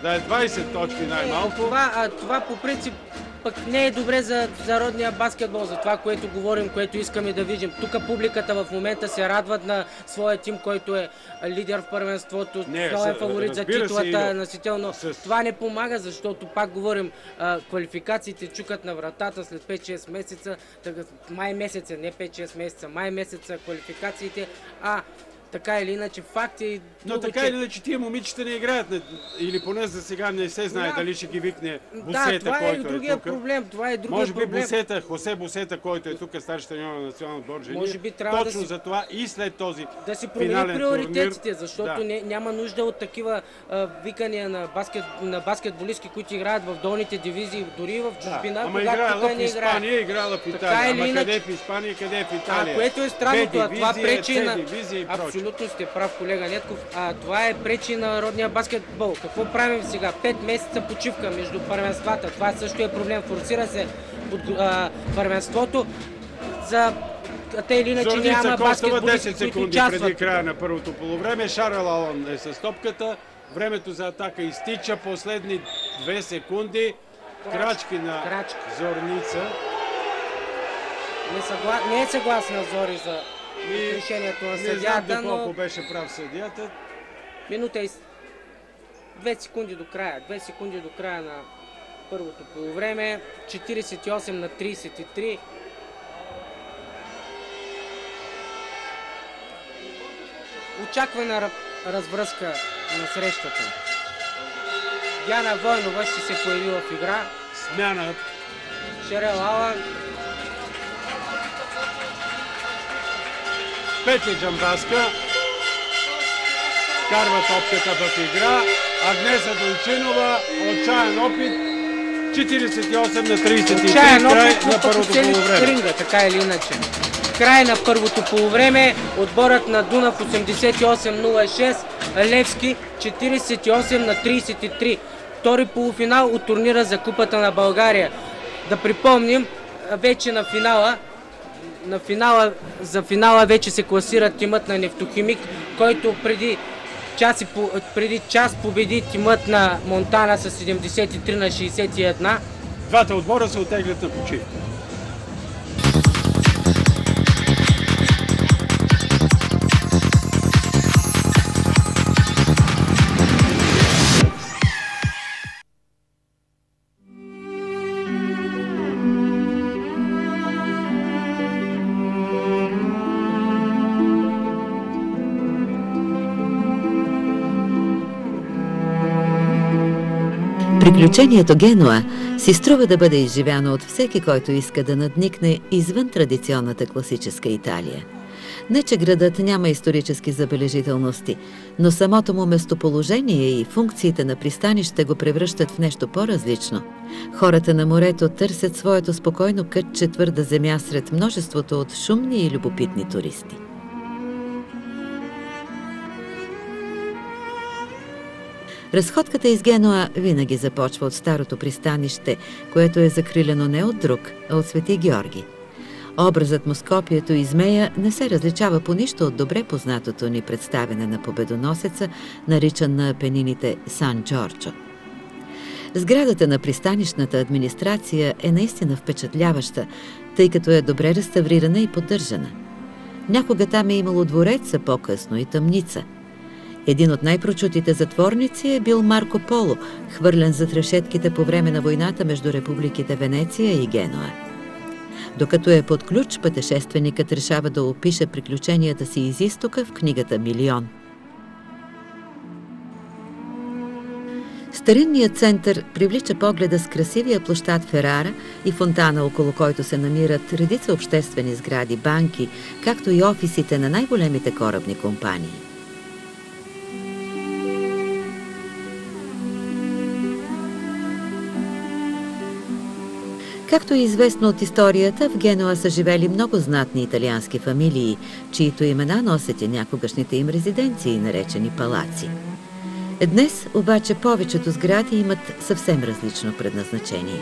Да е 20 точки най-малко. Това по принцип пък не е добре за родния баскетбол, за това, което говорим, което искаме да видим. Тук публиката в момента се радват на своя тим, който е лидер в първенството, той е фаворит за титулата, носител, но това не помага, защото пак говорим, квалификациите чукат на вратата след 5-6 месеца, май месеца, не 5-6 месеца, май месеца квалификациите, така или иначе факт е... Но така или иначе тия момичета не играят, или поне за сега не се знае дали ще ги викне Бусета, който е тук. другия проблем, това е другия може би проблем. Хосе Бусета, който е тук, старши треньор на националния отбор жени. Може би трябва точно за това и след този да си промени приоритетите, защото няма нужда от такива викания на баскетболистки, които играят в долните дивизии, дори и в чужбина, ама играла в Испания, играла в Италия. Ама къде е в Испания, къде е в Италия? Което е странното, това пречи на... прочее. Абсолютно сте прав, колега Нетков. Това е пречи на родния баскетбол. Какво правим сега? 5 месеца почивка между първенствата. Това също е проблем. Форсира се първенството. За те или иначе няма баскетболисти, 10 секунди преди края на първото полувреме. Шарел Алън е с топката. Времето за атака изтича. Последни 2 секунди. Крачки на Зорница. Не е съгласна Зори за решението на съдията, не знам доколко беше прав съдията. Минута и 2 секунди до края. 2 секунди до края на първото полувреме. 48 на 33. Очаквана развръзка на срещата. Диана Войнова ще се появи в игра. Смяна. Шарел Алън. Петя Джамбаска карва топката в игра. Агнеса Дойчинова, отчаян опит. 48 на 33, край на първото полувреме. Така или иначе. Край на първото полувреме. Отборът на Дунав 88-06, Левски 48 на 33. Втори полуфинал от турнира за Купата на България. Да припомним, вече за финала вече се класира тимът на Нефтохимик, който преди час победи тимът на Монтана с 73 на 61. Двата отбора се оттеглят на почивка. Приключението Генуа си струва да бъде изживяно от всеки, който иска да надникне извън традиционната класическа Италия. Не, че градът няма исторически забележителности, но самото му местоположение и функциите на пристанище го превръщат в нещо по-различно. Хората на морето търсят своето спокойно кътче твърда земя сред множеството от шумни и любопитни туристи. Разходката из Генуа винаги започва от старото пристанище, което е закрилено не от друг, а от Свети Георги. Образът му с копието и змея не се различава по нищо от добре познатото ни представяне на победоносеца, наричан на Апенините Сан Джорджо. Сградата на пристанищната администрация е наистина впечатляваща, тъй като е добре реставрирана и поддържана. Някога там е имало дворец, а по-късно и тъмница. Един от най-прочутите затворници е бил Марко Поло, хвърлен зад решетките по време на войната между републиките Венеция и Генуа. Докато е под ключ, пътешественикът решава да опише приключенията си из изтока в книгата «Милион». Старинният център привлича погледа с красивия площад Ферара и фонтана, около който се намират редица обществени сгради, банки, както и офисите на най-големите корабни компании. Както е известно от историята, в Генуа са живели много знатни италиански фамилии, чието имена носят и някогашните им резиденции, наречени палаци. Днес обаче повечето сгради имат съвсем различно предназначение.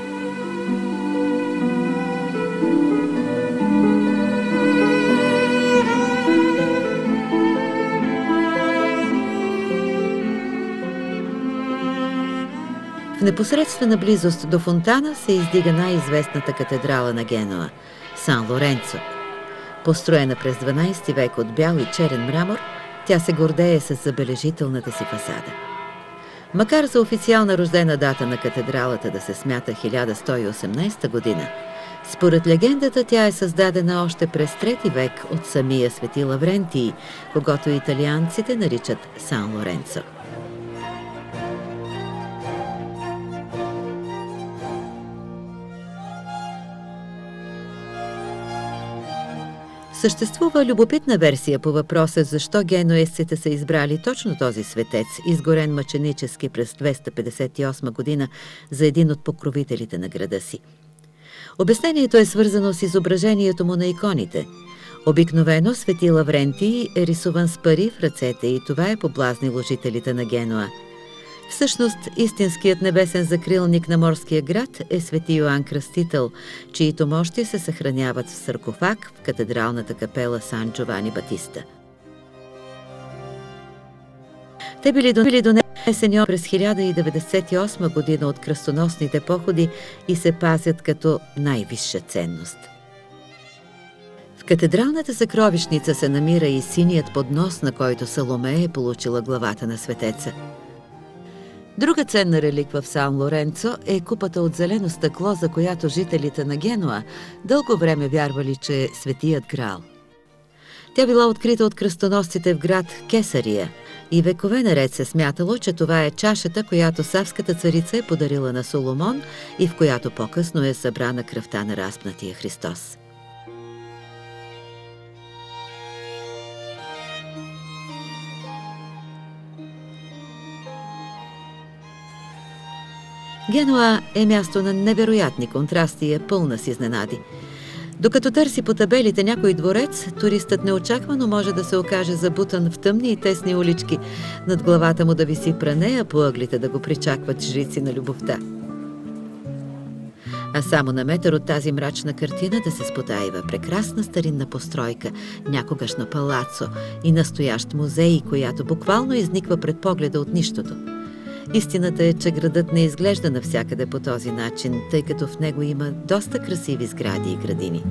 В непосредствена близост до фонтана се издига най-известната катедрала на Генуа – Сан Лоренцо. Построена през 12 век от бял и черен мрамор, тя се гордее с забележителната си фасада. Макар за официална рождена дата на катедралата да се смята 1118 година, според легендата тя е създадена още през 3 век от самия свети Лаврентий, когото италианците наричат Сан Лоренцо. Съществува любопитна версия по въпроса защо генуезците са избрали точно този светец, изгорен мъченически през 258 година за един от покровителите на града си. Обяснението е свързано с изображението му на иконите. Обикновено свети Лаврентий е рисуван с пари в ръцете и това е поблазнило жителите на Генуа. Всъщност, истинският небесен закрилник на морския град е свети Йоан Кръстител, чието мощи се съхраняват в саркофаг в катедралната капела Сан Джовани Батиста. Те били донесени през 1098 година от кръстоносните походи и се пазят като най-висша ценност. В катедралната съкровищница се намира и синият поднос, на който Саломе е получила главата на светеца. Друга ценна реликва в Сан Лоренцо е купата от зелено стъкло, за която жителите на Генуа дълго време вярвали, че е светият Граал. Тя била открита от кръстоносците в град Кесария и векове наред се смятало, че това е чашата, която Савската царица е подарила на Соломон и в която по-късно е събрана кръвта на разпнатия Христос. Генуа е място на невероятни контрасти и е пълна с изненади. Докато търси по табелите някой дворец, туристът неочаквано може да се окаже забутан в тъмни и тесни улички, над главата му да виси пране, а по ъглите да го причакват жрици на любовта. А само на метър от тази мрачна картина да се спотаива прекрасна старинна постройка, някогашно палацо и настоящ музей, която буквално изниква пред погледа от нищото. Истината е, че градът не изглежда навсякъде по този начин, тъй като в него има доста красиви сгради и градини.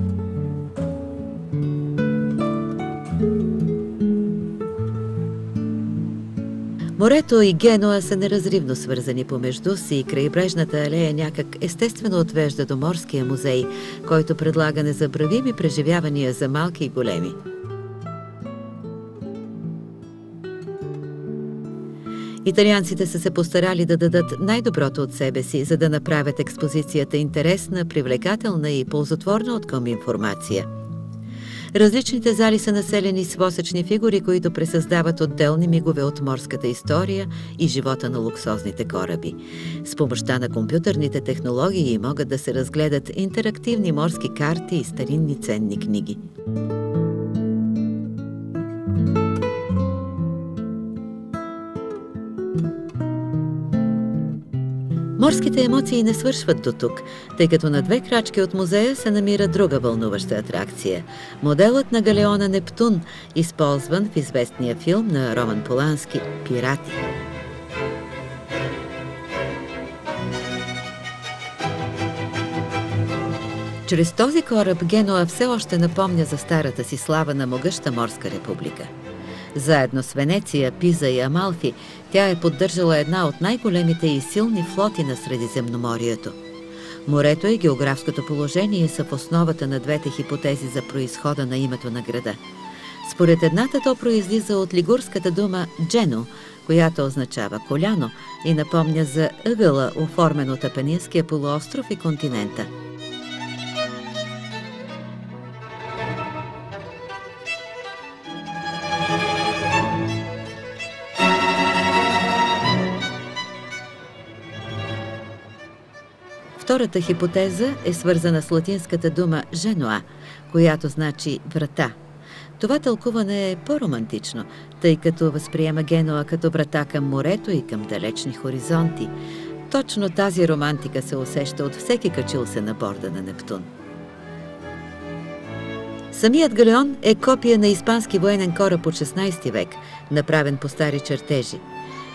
Морето и Генуа са неразривно свързани помежду си и крайбрежната алея някак естествено отвежда до морския музей, който предлага незабравими преживявания за малки и големи. Италианците са се постарали да дадат най-доброто от себе си, за да направят експозицията интересна, привлекателна и ползотворна откъм информация. Различните зали са населени с восъчни фигури, които пресъздават отделни мигове от морската история и живота на луксозните кораби. С помощта на компютърните технологии могат да се разгледат интерактивни морски карти и старинни ценни книги. Морските емоции не свършват до тук, тъй като на 2 крачки от музея се намира друга вълнуваща атракция – моделът на галеона Нептун, използван в известния филм на Роман Полански «Пирати». Чрез този кораб Генуа все още напомня за старата си слава на могъща морска република. Заедно с Венеция, Пиза и Амалфи, тя е поддържала една от най-големите и силни флоти на Средиземноморието. Морето и географското положение са в основата на двете хипотези за произхода на името на града. Според едната то произлиза от лигурската дума «джено», която означава коляно и напомня за ъгъла, оформен от Апенинския полуостров и континента. Втората хипотеза е свързана с латинската дума «женуа», която значи «врата». Това тълкуване е по-романтично, тъй като възприема Генуа като врата към морето и към далечни хоризонти. Точно тази романтика се усеща от всеки качил се на борда на Нептун. Самият галеон е копия на испански военен кораб от 16 век, направен по стари чертежи.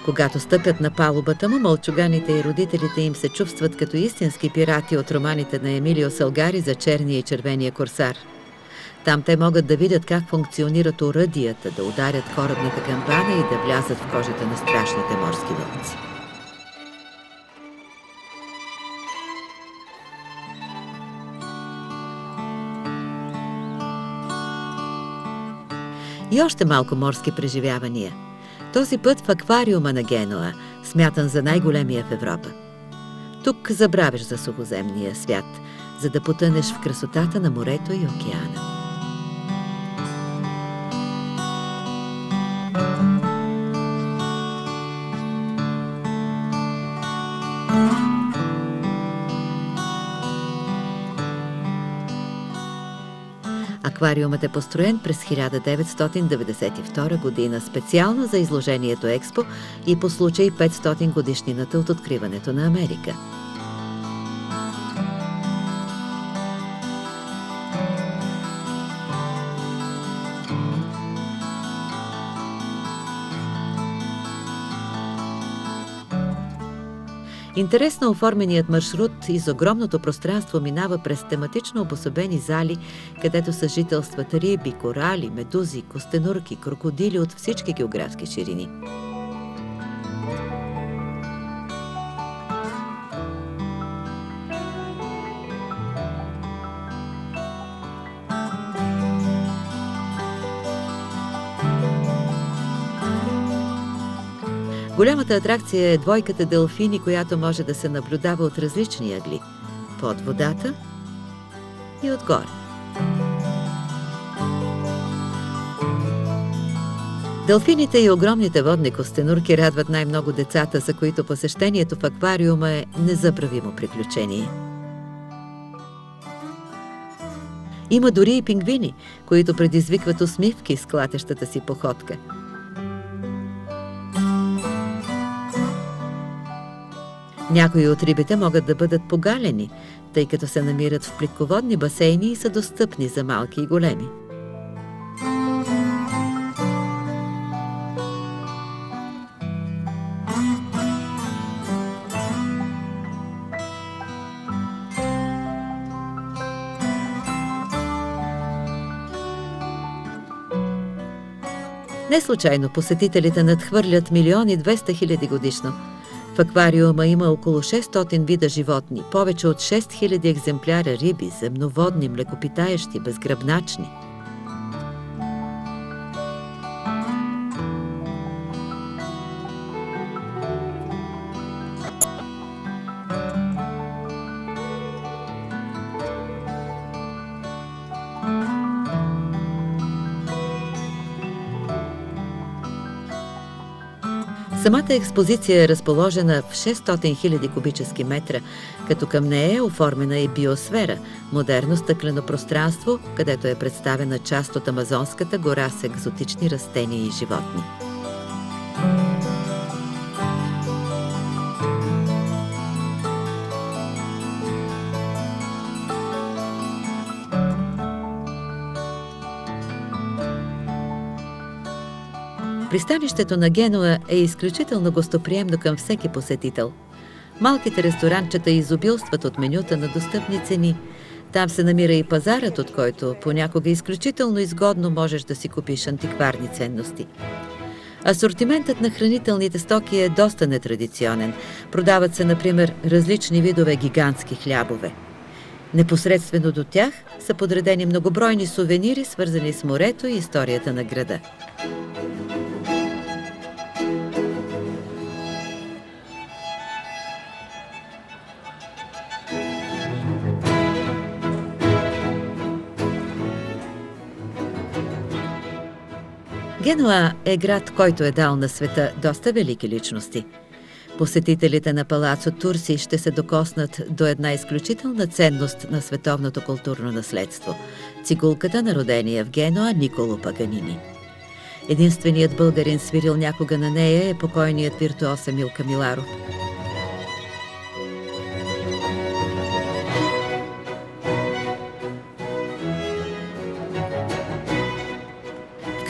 Когато стъпят на палубата му, мълчуганите и родителите им се чувстват като истински пирати от романите на Емилио Салгари за черния и червения корсар. Там те могат да видят как функционират оръдията, да ударят корабната камбана и да влязат в кожата на страшните морски вълци. И още малко морски преживявания. Този път в аквариума на Генуа, смятан за най-големия в Европа. Тук забравяш за сухоземния свят, за да потънеш в красотата на морето и океана. Аквариумът е построен през 1992 година специално за изложението Експо и по случай 500 годишнината от откриването на Америка. Интересно оформеният маршрут из огромното пространство минава през тематично обособени зали, където съжителстват риби, корали, медузи, костенурки, крокодили от всички географски ширини. Голямата атракция е двойката делфини, която може да се наблюдава от различни ъгли – под водата и отгоре. Делфините и огромните водни костенурки радват най-много децата, за които посещението в аквариума е незабравимо приключение. Има дори и пингвини, които предизвикват усмивки с клатещата си походка. Някои от рибите могат да бъдат погалени, тъй като се намират в плитководни басейни и са достъпни за малки и големи. Не случайно посетителите надхвърлят 1 200 000 годишно. В аквариума има около 600 вида животни, повече от 6000 екземпляра риби, земноводни, млекопитаещи, безгръбначни. Самата експозиция е разположена в 600 000 кубически метра, като към нея е оформена и биосфера – модерно стъклено пространство, където е представена част от Амазонската гора с екзотични растения и животни. Пристанището на Генуа е изключително гостоприемно към всеки посетител. Малките ресторанчета изобилстват от менюта на достъпни цени. Там се намира и пазарът, от който понякога изключително изгодно можеш да си купиш антикварни ценности. Асортиментът на хранителните стоки е доста нетрадиционен. Продават се, например, различни видове гигантски хлябове. Непосредствено до тях са подредени многобройни сувенири, свързани с морето и историята на града. Генуа е град, който е дал на света доста велики личности. Посетителите на Палацо Турси ще се докоснат до една изключителна ценност на световното културно наследство – цигулката на родения в Генуа Николо Паганини. Единственият българин свирил някога на нея е покойният виртуоз Емил Камиларов.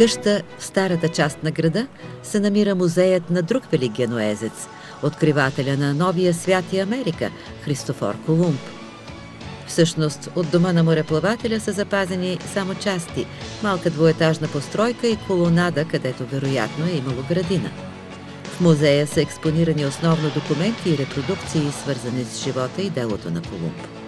Къща в старата част на града се намира музеят на друг велик генуезец, откривателя на новия свят и Америка, Христофор Колумб. Всъщност, от дома на мореплавателя са запазени само части, малка двуетажна постройка и колонада, където вероятно е имало градина. В музея са експонирани основно документи и репродукции, свързани с живота и делото на Колумб.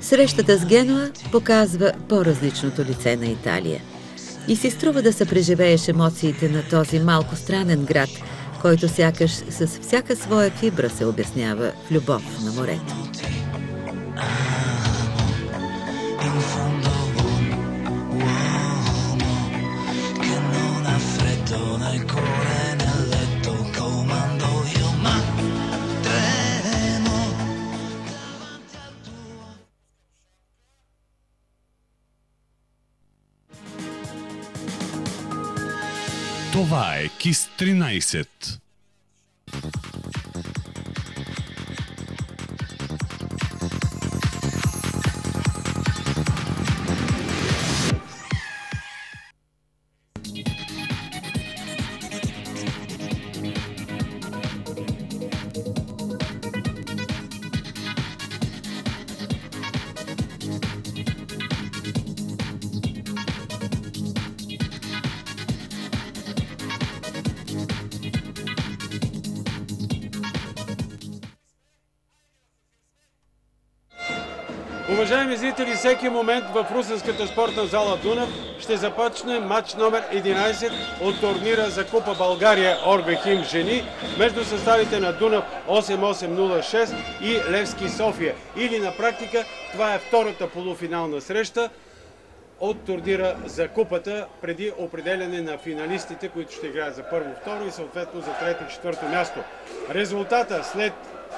Срещата с Генуа показва по-различното лице на Италия. И си струва да се преживееш емоциите на този малко странен град, който сякаш с всяка своя фибра се обяснява в любов на морето. Това е KISS 13. Уважаеми зрители, всеки момент в Русенската спортна зала Дунав ще започне матч номер 11 от турнира за Купа България Орбехим жени между съставите на Дунав 8806 и Левски София. Или на практика това е втората полуфинална среща от турнира за купата преди определяне на финалистите, които ще играят за първо, второ и съответно за трето и четвърто място. Резултата след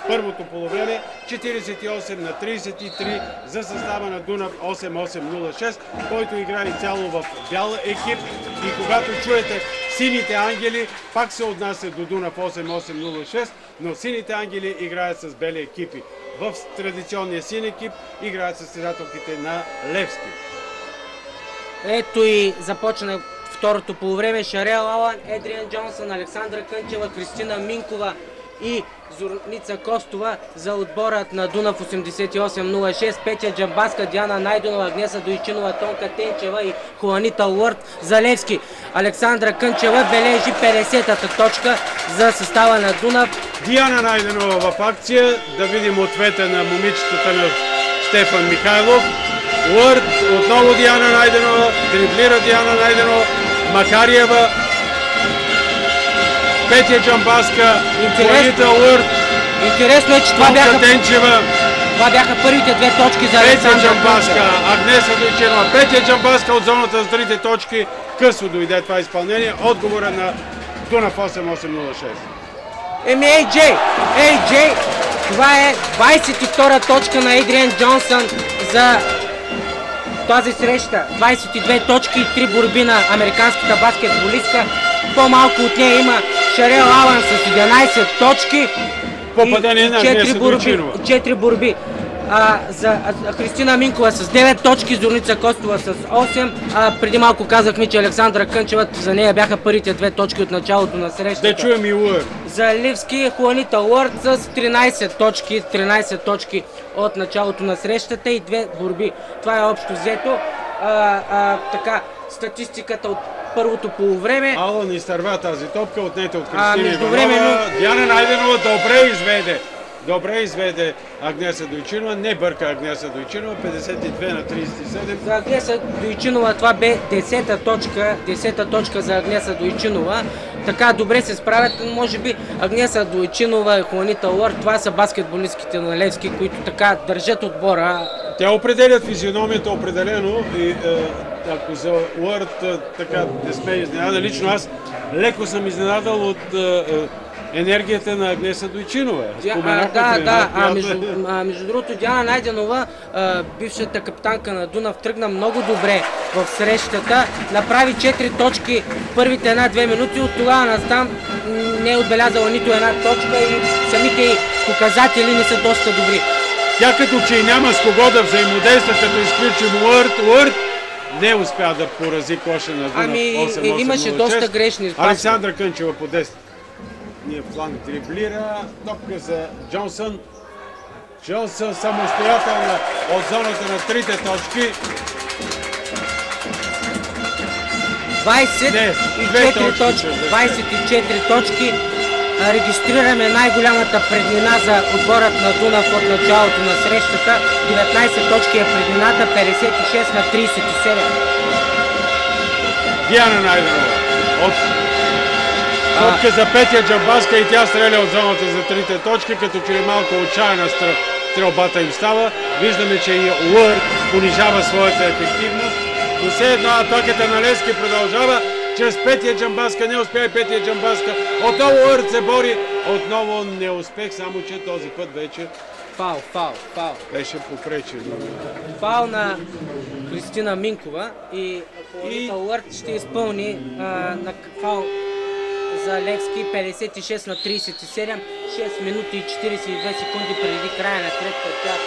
първото полувреме 48-33 за състава на Дунав 8806, който играе цяло в бял екип. И когато чуете сините ангели, пак се отнася до Дунав 8806, но сините ангели играят с бели екипи. В традиционния син екип играят състезателките на Левски. Ето и започна второто полувреме. Шарел Алан, Едриан Джонсън, Александра Кънчева, Кристина Минкова и Зорница Костова за отборът на Дунав 8806, Петя Джамбаска, Диана Найденова, Агнеса Дойчинова, Тонка Тенчева и Хуанита Уърт за Левски. Александра Кънчева бележи 50-та точка за състава на Дунав. Диана Найденова в акция. Да видим ответа на момичетата на Стефан Михайлов. Уърт, отново Диана Найденова, дриблира Диана Найденова, Макариева, Петя Джамбаска, Хуанита Уърт, интересно е, че това бяха първите две точки за Александра Джамбаска, Агнеса Дойчинова. Петя Джамбаска от зоната с трите точки. Късно дойде това изпълнение. Отговора на Дунав 8806. AJ, това е 22-та точка на Едриан Джонсън за тази среща. 22 точки и 3 борби на американската баскетболистка. По-малко от нея има Шарел Алан с 11 точки попадение на 4 борби. За Христина Минкова с 9 точки, Зорница Костова с 8. Преди малко казахме, че Александра Кънчева, за нея бяха първите 2 точки от началото на срещата. Да чуем и Уърт. За Левски Хуанита Уърт с 13 точки от началото на срещата и 2 борби. Това е общо взето. Така, статистиката от първото полувреме. Алън изтърва тази топка, отнете от Кристина междувременно... Иванова. Диана Найденова добре изведе Агнеса Дойчинова, не бърка Агнеса Дойчинова, 52 на 37. За Агнеса Дойчинова това бе 10-та точка за Агнеса Дойчинова. Така добре се справят, може би Агнеса Дойчинова и Хуанита Уърт, това са баскетболистките на Левски, които така държат отбора. Те определят физиономията определено и ако за Уърт така не сме изненадали, лично аз леко съм изненадал от енергията на Агнеса Дойчинова. Между другото Диана Найденова, бившата капитанка на Дунав, тръгна много добре в срещата, направи 4 точки първите 1-2 минути, от тогава настам не е отбелязала нито една точка и самите показатели не са доста добри. Тя като че няма с кого да взаимодейства, като изключим Уърт, не успя да порази коша на Дунав 8-8-0-6. Имаше доста грешни. Александра Кънчева по 10. Ние фланг дриблира, топка за Джонсън. Джонсън самостоятелна от зоната на трите точки. 24 точки. Регистрираме най-голямата преднина за отборът на Дунав от началото на срещата. 19 точки е преднината, 56 на 37. Диана Найденова от топка за Петя Джамбазка и тя стреля от зоната за трите точки, като че ли малко отчаяна стрелбата им става. Виждаме, че и Уърт понижава своята ефективност. Но все едно атаката на Левски продължава. Чрез Петя Джамбазка не успя и Петя Джамбазка. Отново Уърт се бори. Отново неуспех, само че този път вече Фаул. Беше попречен. Фаул на Христина Минкова и Хуанита Уърт ще изпълни на фаул за Левски 56 на 37, 6 минути и 42 секунди преди края на третата част.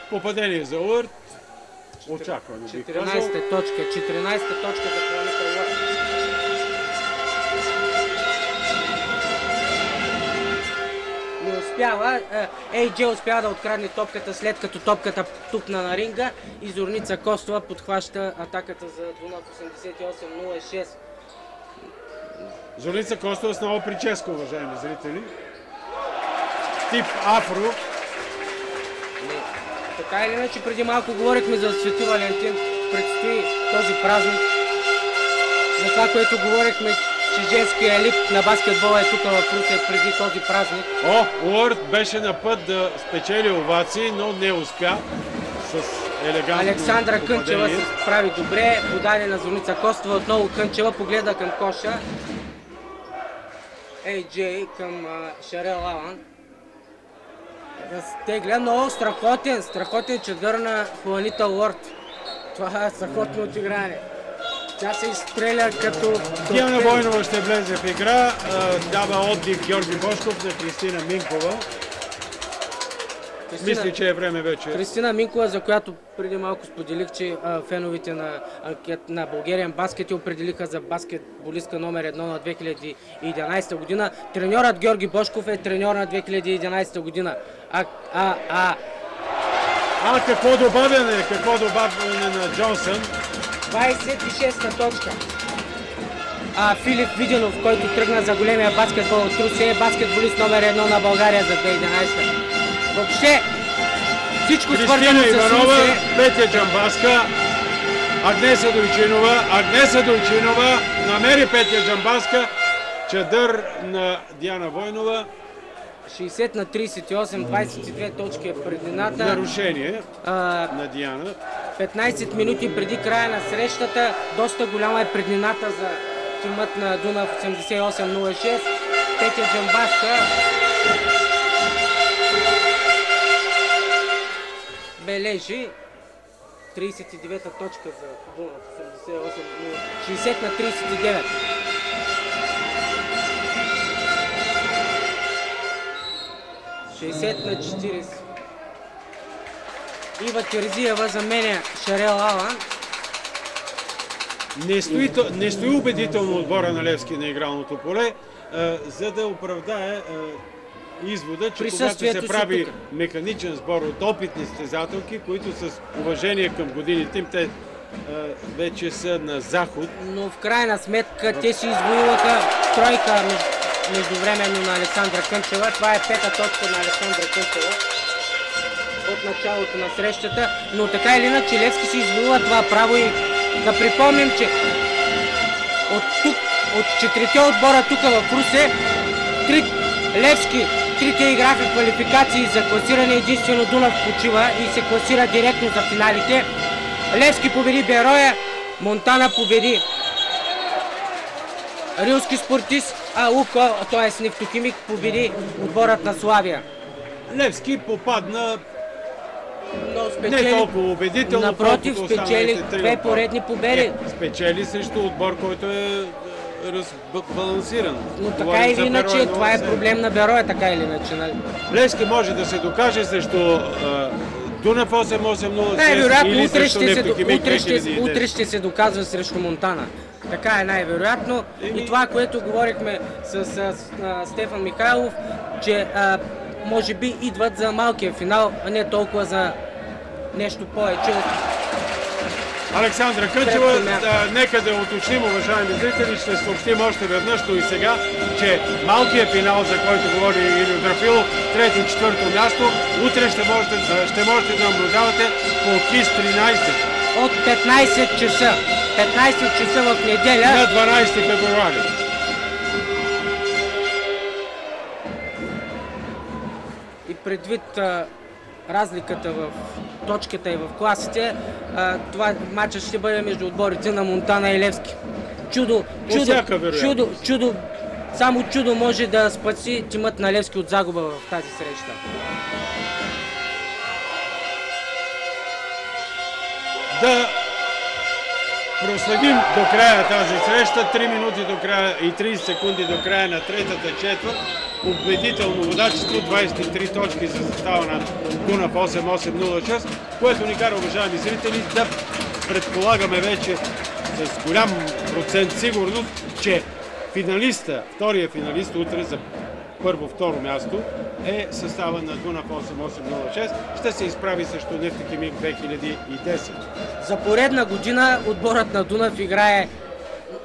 Попадение за Уърт. Очаквано бих казал. 14-та точка за Хуанита Уърт. Не успява. Ей-Джей успява да открадне топката, след като топката тупна на ринга и Зорница Костова подхваща атаката за Дунав 88-06. Зорница Костова с нова прическа, уважаеми зрители. Тип афро. Така или иначе, преди малко говорихме за Свети Валентин. Предстои този празник. За това, което говорихме, че женския елит на баскетбола е тук в Русе преди този празник. Уърт беше на път да спечели овации, но не успя с елегантно Александра попадение. Кънчева се справи добре, подаде на Зорница Костова, отново Кънчева погледа към коша. Ей-Джей към Шарел Алън. Разтегля, но страхотен чадър на Хуанита Уърт. Това е страхотно отигране. Тя се изстреля като... Диана Войнова ще влезе в игра. Дава отдих Георги Бошков на Христина Минкова. Мисли, че е време вече. Христина Минкова, за която преди малко споделих, че феновете на Българиан баскет определиха за баскетболистка номер 1 на 2011 година. Треньорът Георги Бошков е треньор на 2011 година. Какво добавяне на Джонсън. 26-та точка. Филип Виденов, който тръгна за големия баскетбол от Русе, е баскетболист номер 1 на България за 2011. Въобще, всичко свързано с Иванова, Русе... Петя Джамбазка, Агнеса Дойчинова намери Петя Джамбазка, чадър на Диана Войнова. 60 на 38, 22 точки е предината. Нарушение на Диана. 15 минути преди края на срещата. Доста голяма е преднината за тимът на Дунав 88-06. Петя Джамбазка бележи 39-та точка за Дунав. 60 на 39. На 40. Ива Терзиева заменя Шарел Алан. Не стои убедително отбора на Левски на игралното поле, за да оправдае извода, че когато се прави механичен сбор от опитни състезателки, които с уважение към годините им, те вече са на заход. Но в крайна сметка те си извоюваха тройка междувременно на Александра Кънчева. Това е 5-та точка на Александра Кънчева от началото на срещата, но така или иначе Левски си извоюва това право и да припомним, че от четирите отбора тук в Русе, Левски, трите играха квалификации за класиране, единствено Дунав почива и се класира директно за финалите. Левски победи Бероя, Монтана победи Рилски Спортист, а Лукойл, т.е. Нефтохимик, победи отборът на Славия. Левски попадна но не толкова убедително. Напротив, спечели две поредни победи. Спечели срещу отбор, който е разбалансиран. Но така или иначе, това е проблем на Бероя, така или иначе. Нали? Левски може да се докаже срещу Дунав 8-8-0 най-вероятно или срещу Нефтохимик 2010. Утре ще се доказва срещу Монтана. Така е най-вероятно. И това, което говорихме с Стефан Михайлов, че може би идват за малкия финал, а не толкова за нещо повече. Александра Кънчева, нека да уточним, уважаеми зрители, ще съобщим още веднъж, но и сега, че малкият финал, за който говори Илио Драфилов, 3-4 място, утре ще можете да наблюдавате по КИС 13. От 15 часа. 15 часа в неделя. На 12 февруари. И предвид разликата в точката и в класите, това матчът ще бъде между отборите на Монтана и Левски. Чудо, само чудо може да спаси тимът на Левски от загуба в тази среща. Да проследим до края тази среща, 3 минути до края и 30 секунди до края на третата четвърт. Победително водачество, 23 точки за състава на Дунав 8-8-0-6, което ни кара, уважаеми зрители, да предполагаме вече с голям процент сигурност, че финалиста, втория финалист утре за първо-второ място е състава на Дунав 8-8-0-6. Ще се изправи срещу Нефтохимик 2010. За поредна година отборът на Дунав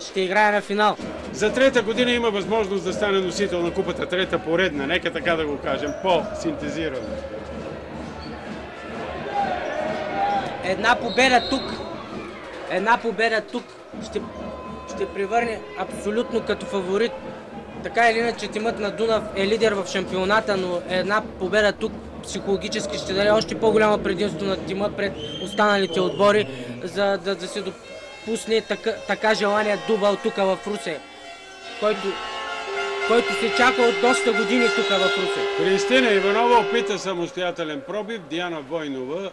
ще играе на финал. За трета година има възможност да стане носител на купата. Трета поредна, нека така да го кажем, по-синтезирано. Една победа тук ще превърне абсолютно като фаворит. Така или иначе тимът на Дунав е лидер в шампионата, но една победа тук психологически ще даде още по-голямо предимство на тима пред останалите отбори, за да се допусне така желания дубъл тук в Русе, който се чака от доста години тук в Русе. Кристина Иванова опита самостоятелен пробив, Диана Войнова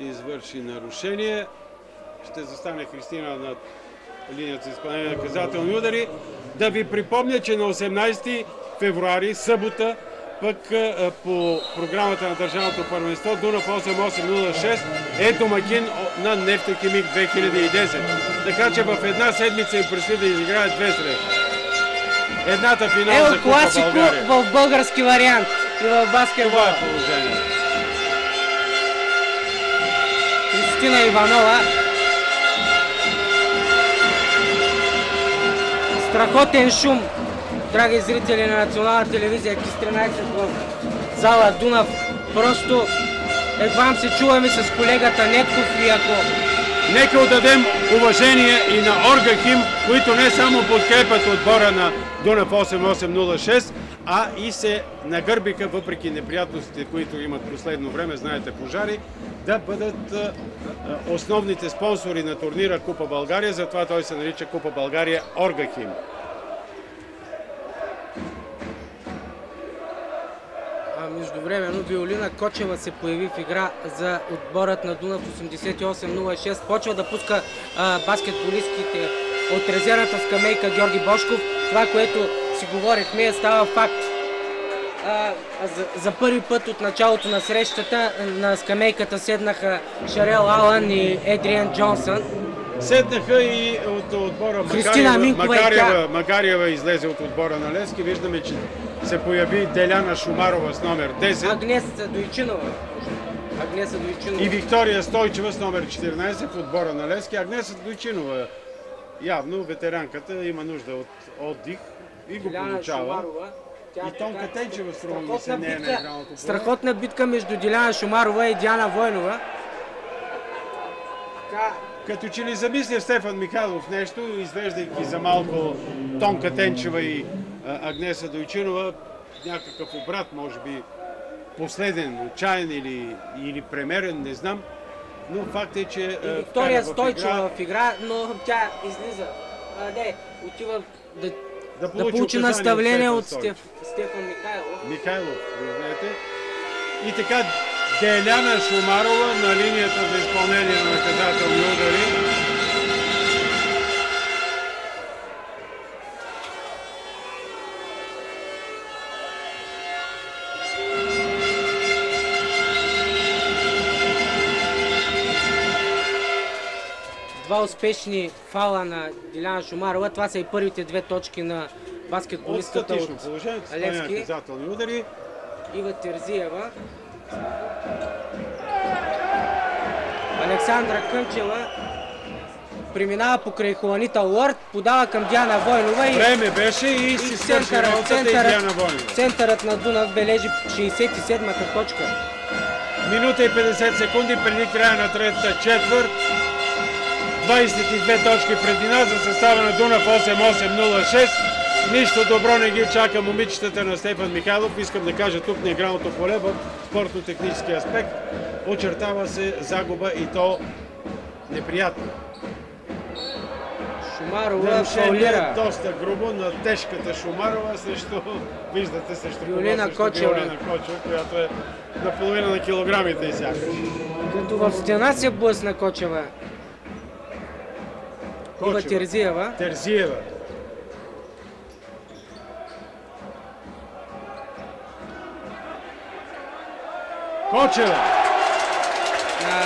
извърши нарушение. Ще застане Кристина на линията за изпълнение на наказателни удари. Да ви припомня, че на 18 февруари, събота, пък по програмата на държавното първенство Дунав 8-8-0-6 е домакин на Нефтохимик 2010. Така че в една седмица им предстои да изиграят две срещи. Едната финал за Купа България. В български вариант и в баскетбол. Това е положението. Кристина Иванова. Страхотен шум, драги зрители на Национална телевизия, КИС 13 в зала Дунав. Просто едва се чуваме с колегата Нетков и ако... Нека отдадем уважение и на Оргахим, които не само подкрепят отбора на Дунав 8-8-0-6, а и се нагърбиха, въпреки неприятностите, които имат последно време, знаете, пожари, да бъдат основните спонсори на турнира Купа България, затова той се нарича Купа България Оргахим. междувременно Виолина Кочева се появи в игра за отборът на Дунав 88-06. Почва да пуска баскетболистките от резервната скамейка Георги Бошков. Това, което си говорихме, става факт. За първи път от началото на срещата на скамейката седнаха Шарел Алън и Едриан Джонсън. Седнаха и от отбора Макарieва излезе от отбора на Левски. Виждаме, че се появи Деляна Шумарова с номер 10. Агнеса Дойчинова. И Виктория Стойчева с номер 14 в отбора на Левски. Агнеса Дойчинова, явно ветеранката, има нужда от отдих и го получава. И Тонка Тенчева струва ми се не е на игралното поле. Страхотна битка между Деляна Шумарова и Диана Войнова. Като че ли замисля Стефан Михайлов нещо, извеждайки за малко Тонка Тенчева и Агнеса Дойчинова, някакъв обрат, може би последен, отчаян или премерен, не знам. Но факт е, че Виктория Стойчева в игра, но тя излиза. Отива да получи наставление от Стефан Михайлов, виждате. И така Деляна Шумарова на линията за изпълнение на наказателни удари. Два успешни фала на Деляна Шумарова. Това са и първите две точки на баскетболистката от Левски. Наказателни удари. Ива Терзиева. Александра Кънчева преминава покрай Хуанита Уорд, подава към Диана Войнова и време беше и си свърши работата и Диана Войнова. Центърът на Дунав бележи 67-та точка. Минута и 50 секунди преди края на третата четвърт. 22 точки предина за състава на Дунав 88-06. Нищо добро не ги чака момичетата на Стефан Михайлов. Искам да кажа тук на игралното поле в спортно-технически аспект. Очертава се загуба и то неприятно. Шумарова фаулира. Доста грубо на тежката Шумарова срещу, виждате, срещу Виолина Кочева, която е наполовина на килограмите и сякаш. Като в стена се блъсна Кочева. Ива Терзиева. Кочева!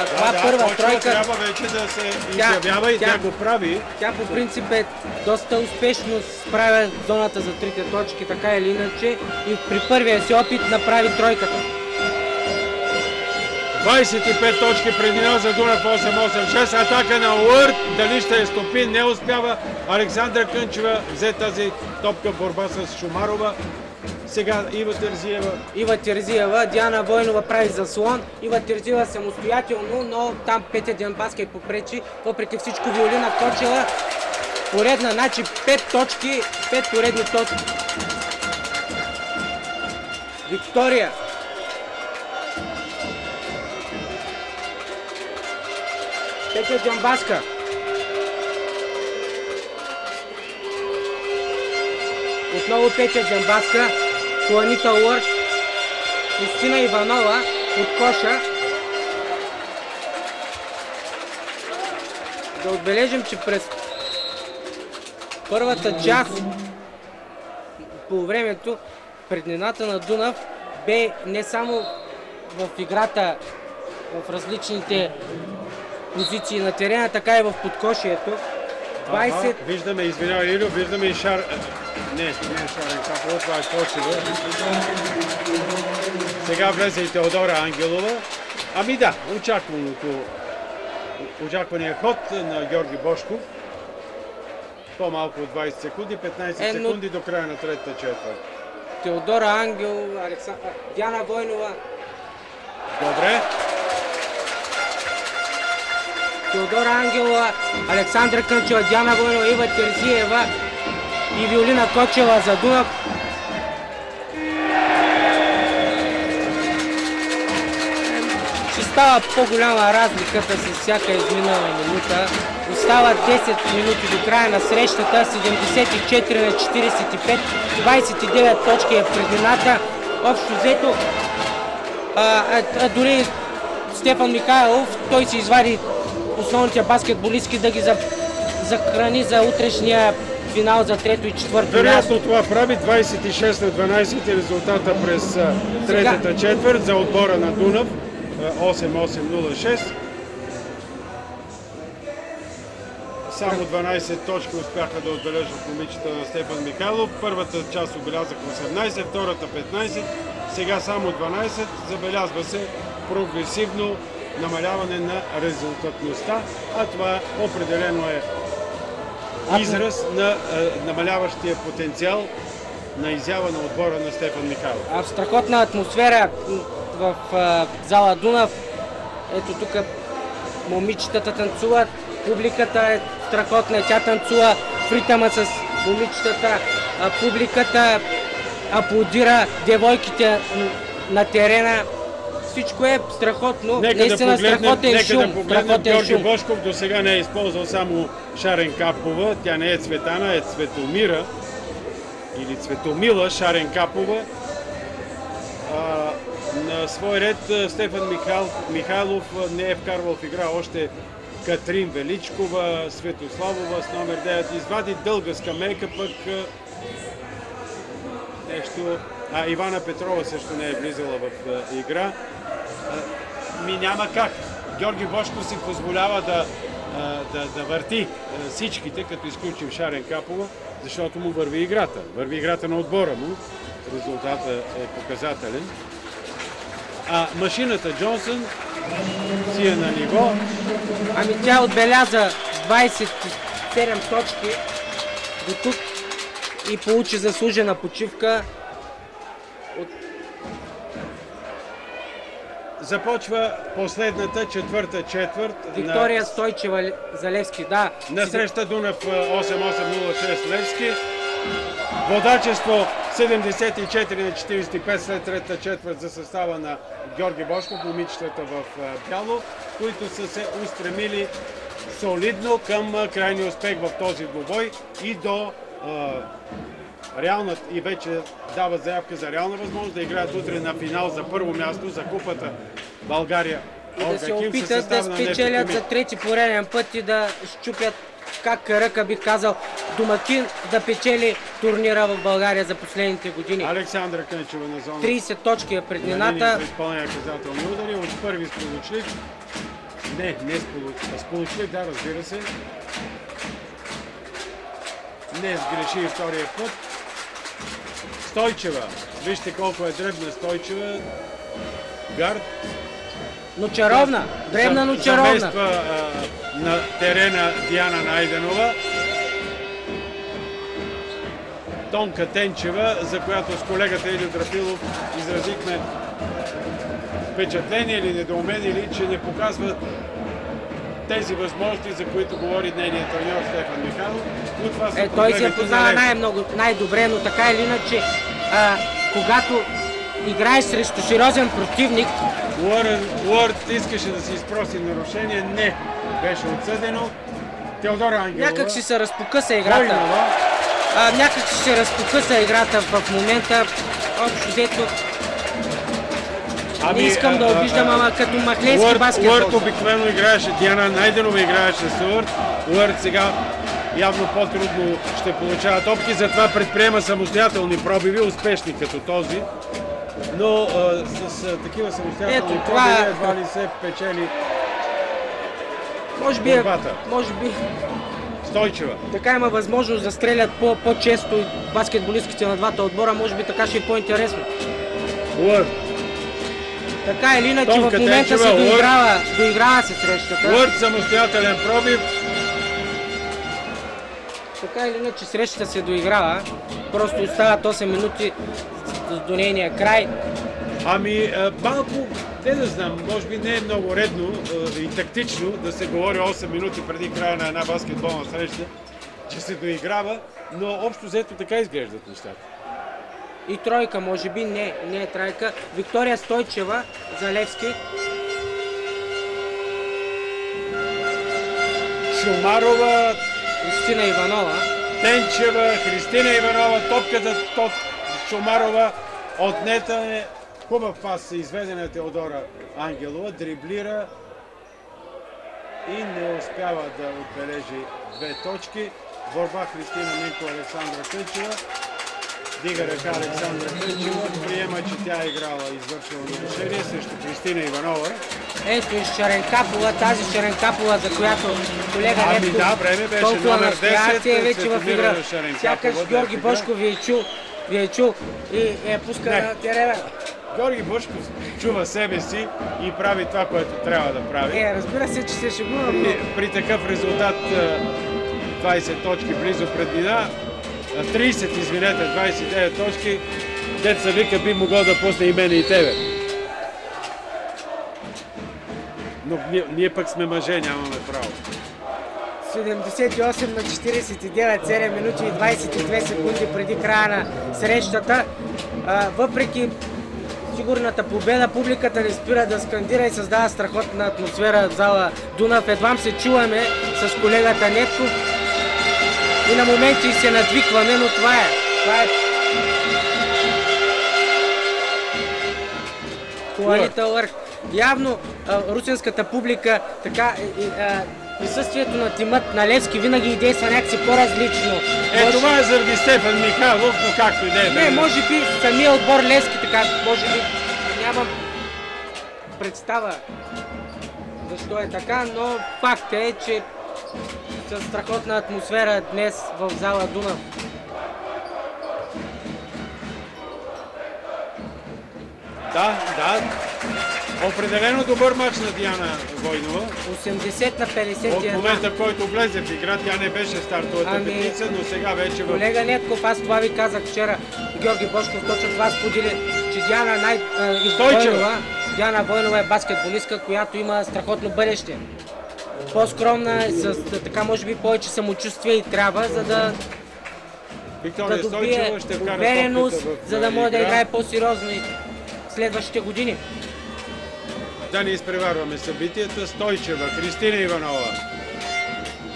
Това първа тройка. Трябва вече да се изявява и тя го прави. Тя по принцип е доста успешно справя зоната за трите точки, така или иначе. И при първия си опит направи тройката. 25 точки предина за Дунав 8-8-6. Атака на Уърт. Дали ще е стопи? Не успява. Александра Кънчева взе тази топка в борба с Шумарова. Сега Ива Терзиева. Диана Войнова прави заслон. Ива Терзиева самостоятелно, но там Петя Денбаска попречи. Въпреки всичко Виолина Кочева поредна, значи 5 точки, 5 поредни точки. Виктория. Петя Денбаска. Отново Петя Денбаска. Хуанита Уорд, Кристина Иванова от коша. Да отбележим, че през първата част по времето преднината на Дунав бе не само в играта в различните позиции на терена, така и в подкошието. 20... Виждаме, извинявай, Илю, виждаме и Не е Шарен Капова, това е Кочева. Сега влезе и Теодора Ангелова. Ами да, очаквания ход на Георги Бошков. По-малко от 20 секунди, 15 секунди до края на третата четвърт. Теодора Ангелова, Диана Войнова. Добре. Теодора Ангелова, Александра Кънчева, Диана Войнова, Ива Терзиева и Виолина Кочева за Дунав. Ще става по-голяма разликата с всяка изминала минута. Остават 10 минути до края на срещата, 74 на 45, 29 точки е предината. Общо взето Дори Стефан Михайлов, той си извади основните баскетболистки да ги захрани за утрешния финал за трето и четвърто място. Вероятно това прави 26-12 резултата през третата четвърт за отбора на Дунав. 8-8-0-6. Само 12 точки успяха да отбележат момичета на Стефан Михайлов. Първата част отбелязаха 18, втората 15, сега само 12. Забелязва се прогресивно намаляване на резултатността, а това определено е израз на намаляващия потенциал на изява на отбора на Стефан Михайлов. В страхотна атмосфера в зала Дунав. Ето тук момичетата танцуват, публиката е страхотна и тя танцува в ритъма с момичетата. Публиката аплодира девойките на терена. Всичко е страхотно. Наистина страхотен шум. Нека да погледнем Георги Бошков. До сега не е използвал само Шарен Капова. Тя не е Цветана, е Цветомира или Цветомила Шарен Капова. На свой ред Стефан Михайлов не е вкарвал в игра още Катрин Величкова, Светославова с номер 9. Извади дълга скамейка, пък нещо... Ивана Петрова също не е влизала в игра. Няма как. Георги Бошков си позволява да върти всичките, като изключим Шарен Капова, защото му върви играта. Върви играта на отбора му. Резултатът е показателен. А машината Джонсън си е на ниво. Тя отбеляза 27 точки до тук и получи заслужена почивка. Започва последната четвърта четвърт. Виктория Стойчева за Левски, да. На среща Дунав 8-8-0-6 Левски. Водачество 74-45 след третата четвърт за състава на Георги Бошков, момичетата в бяло, които са се устремили солидно към крайния успех в този двубой и до и вече дава заявка за реална възможност да играят утре на финал за първо място за купата България. И да се опитат да спечелят за трети пореден път и да щупят как ръка, бих казал, домакин да печели турнира в България за последните години. Александра Кънчева на зона. 30 точки е преднината. Изпълнява наказателни удари от първи сполучлив. Не сполучлив, да, разбира се. Не сгреши и втория път. Стойчева. Вижте колко е дребна Стойчева. Гард. Но чаровна. Дребна, но чаровна. Замества на терена Диана Найденова. Тонка Тенчева, за която с колегата Илио Драпилов изразихме впечатление или недоумение, или че не показва тези възможности, за които говори нейният треньор Стефан Михайлов. Той се познава най-добре, но така или иначе, когато играеш срещу сериозен противник... Уорд искаше да си изпроси нарушение, не беше отсъдено. Теодора Ангелова... Някак си се разпокъса играта. Някак си се разпокъса играта в момента. Общо взето... Не искам да обиждам, ама като махленски баскетбол. Уорд обикновено играеше, Диана Найденова играеше с Уорд. Уорд сега явно по-трудно ще получава топки, затова предприема самостоятелни пробиви, успешни като този. Но с такива самостоятелни пробиви едва ли се печели борбата. Може би Стойчева. Така има възможност да стрелят по-често баскетболистките на двата отбора, може би така ще е по-интересно. Уорд. Така или иначе в момента се доиграва се срещата. Уорд самостоятелен пробив. Така или иначе срещата се доиграва. Просто остават 8 минути до нейния край. Малко, не да знам, може би не е много редно и тактично да се говори 8 минути преди края на една баскетболна среща, че се доиграва, но общо взето така изглеждат нещата. И тройка, може би, не е тройка. Виктория Стойчева за Левски. Шумарова. Христина Иванова. Тенчева, Христина Иванова, топката от Шумарова отнета е Хубав пас се изведе на Теодора Ангелова, дриблира и не успява да отбележи 2 точки. Борба Христина Минко, Александра Кънчева. Дига ръка Александра Кънчева, приема, че тя е играла извършила нарушение срещу Христина Иванова. Ето и Шаренкапова, тази Шаренкапова, за която колега Недков да, време беше толкова номер 10, вече в игра. Сякаш Георги Бошков ви е чул и е пуска на терена. Георги Бошков чува себе си и прави това, което трябва да прави. Разбира се, че се шегува. При такъв резултат 20 точки близо преднина, 30, извинете, 29 точки, деца вика би могъл да пусне и мене и тебе. Но ние пък сме мъже, нямаме право. 78 на 49, 7 минути и 22 секунди преди края на срещата. Въпреки сигурната победа, публиката не спира да скандира и създава страхотна атмосфера в зала Дунав. Едвам се чуваме с колегата Недков и на моменти се надвикваме, но това е. Хубавита върх. Явно русенската публика, така, присъствието на тимът на Левски винаги действа някакси по-различно. Това е заради Стефан Михайлов, но както и да е. Не, може би самия отбор Левски, така, може би нямам представа защо е така, но факт е, че с страхотна атмосфера днес в зала Дунав. Да. Определено добър мач на Диана Войнова. 80 на 51. От момента, в който влезе в игра, тя не беше стартовата петица, но сега вече... Колега Недков, аз това ви казах вчера. Георги Бошков точно това сподели, че Диана Войнова е баскетболистка, която има страхотно бъдеще. По-скромна, с така може би повече самочувствие и трябва, за да добие увереност, за да може да играе по-сериозно и следващите години. Да не изпреварваме събитията. Стойчева, Христина Иванова.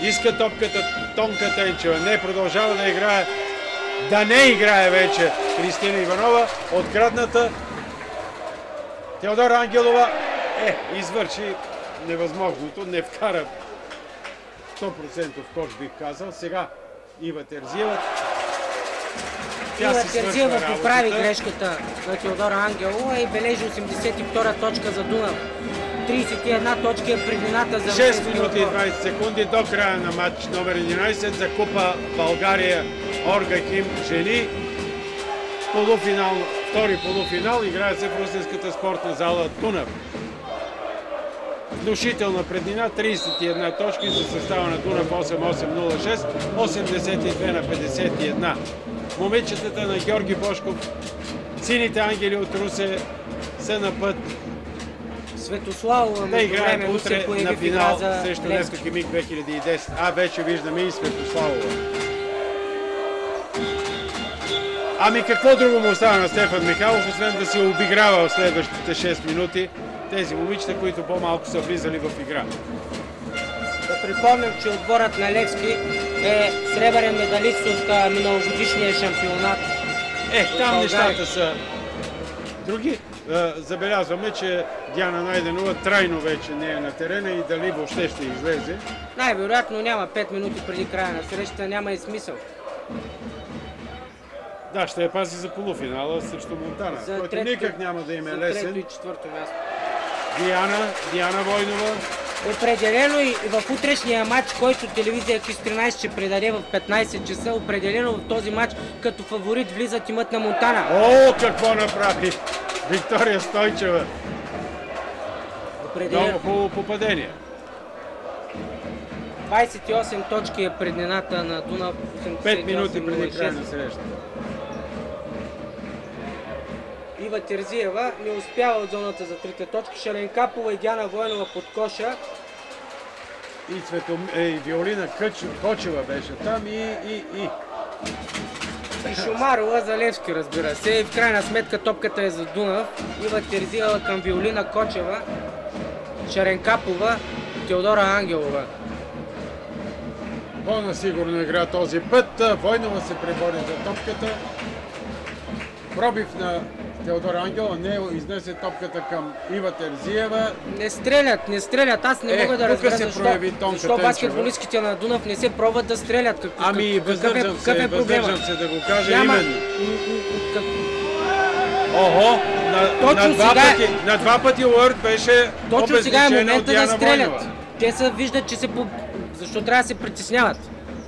Иска топката Тонка Тенчева. Не продължава да играе. Да не играе вече Христина Иванова. Открадната Теодора Ангелова извърши невъзможното. Не вкара 100% кош, бих казал. Сега Ива Терзиева. Ива Терзиева поправи грешката на Теодора Ангелова и бележи 82-та точка за Дунав. 31 точки е преднината за 6 минути и 20 секунди до края на матч номер 11 за Купа България Орга Хим жени. Втори полуфинал играе се в русенската спортна зала Дунав. Внушителна преднина, 31 точки за състава на Дунав 8-8-0-6, 82 на 51. Момичетата на Георги Бошков, сините ангели от Русе, са на път Светославова да играят утре на финал срещу Левски Химик 2010. Вече виждаме и Светославова. Ами какво друго му остава на Стефан Михайлов, освен да се обиграва в следващите 6 минути тези момичета, които по-малко са влизали в игра. Да припомням, че отборът на Левски е сребърен медалист от миналогодишния шампионат. Там нещата са други. Забелязваме, че Диана Найденова трайно вече не е на терена и дали въобще ще излезе. Най-вероятно няма 5 минути преди края на срещата, няма и смисъл. Да, ще я пази за полуфинала срещу Монтана, който никак няма да им е лесен. За трето и четвърто място. Диана Войнова. Определено и в утрешния матч, който телевизия КИС 13 ще предаде в 15 часа, определено в този матч като фаворит влиза тимът на Монтана. Какво направи Виктория Стойчева. Много хубаво попадение. 28 точки е преднината на Дунав. 5 минути преди края на среща. Ива Терзиева не успява от зоната за трите точки. Шаренкапова и Диана Войнова под коша. И Виолина Кочева беше там и Шумарова за Левски, разбира се. И в крайна сметка топката е за Дунав. Ива Терзиева към Виолина Кочева. Шаренкапова, Теодора Ангелова. По-насигурно игра този път. Войнова се пребори за топката. Пробив на Теодор Ангел, не изнесе топката към Ива Терзиева. Не стрелят. Аз не мога да разбера защо баскетболистките на Дунав не се пробват да стрелят. Ами, въздържам се да го кажа именно. На два пъти Уърд беше точно сега е момента да стрелят. Войнова. Те се виждат, че защо трябва да се притесняват?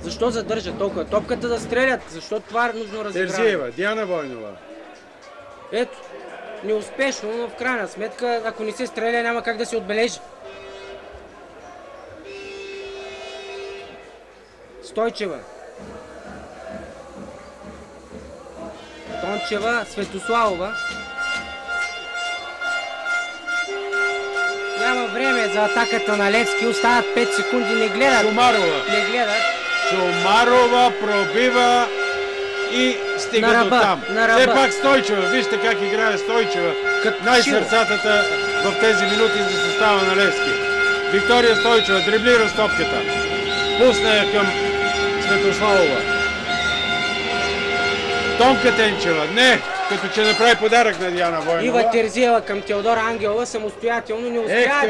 Защо задържат толкова топката да стрелят? Защо това е нужно разиграване? Терзиева, Диана Войнова. Ето, неуспешно, но в крайна сметка, ако не се стреля, няма как да се отбележи. Стойчева. Тончева, Светославова. Няма време за атаката на Левски, остават 5 секунди, не гледат. Шумарова пробива и стига до там. Все пак Стойчева, вижте как играе Стойчева. Най-сърцатата в тези минути за състава на Левски. Виктория Стойчева дриблира с топката. Пусна я към Светославова. Тонка Тенчева, не, като че направи подарък на Диана Войнова. Ива Терзиева към Теодора Ангелова самостоятелно не успя.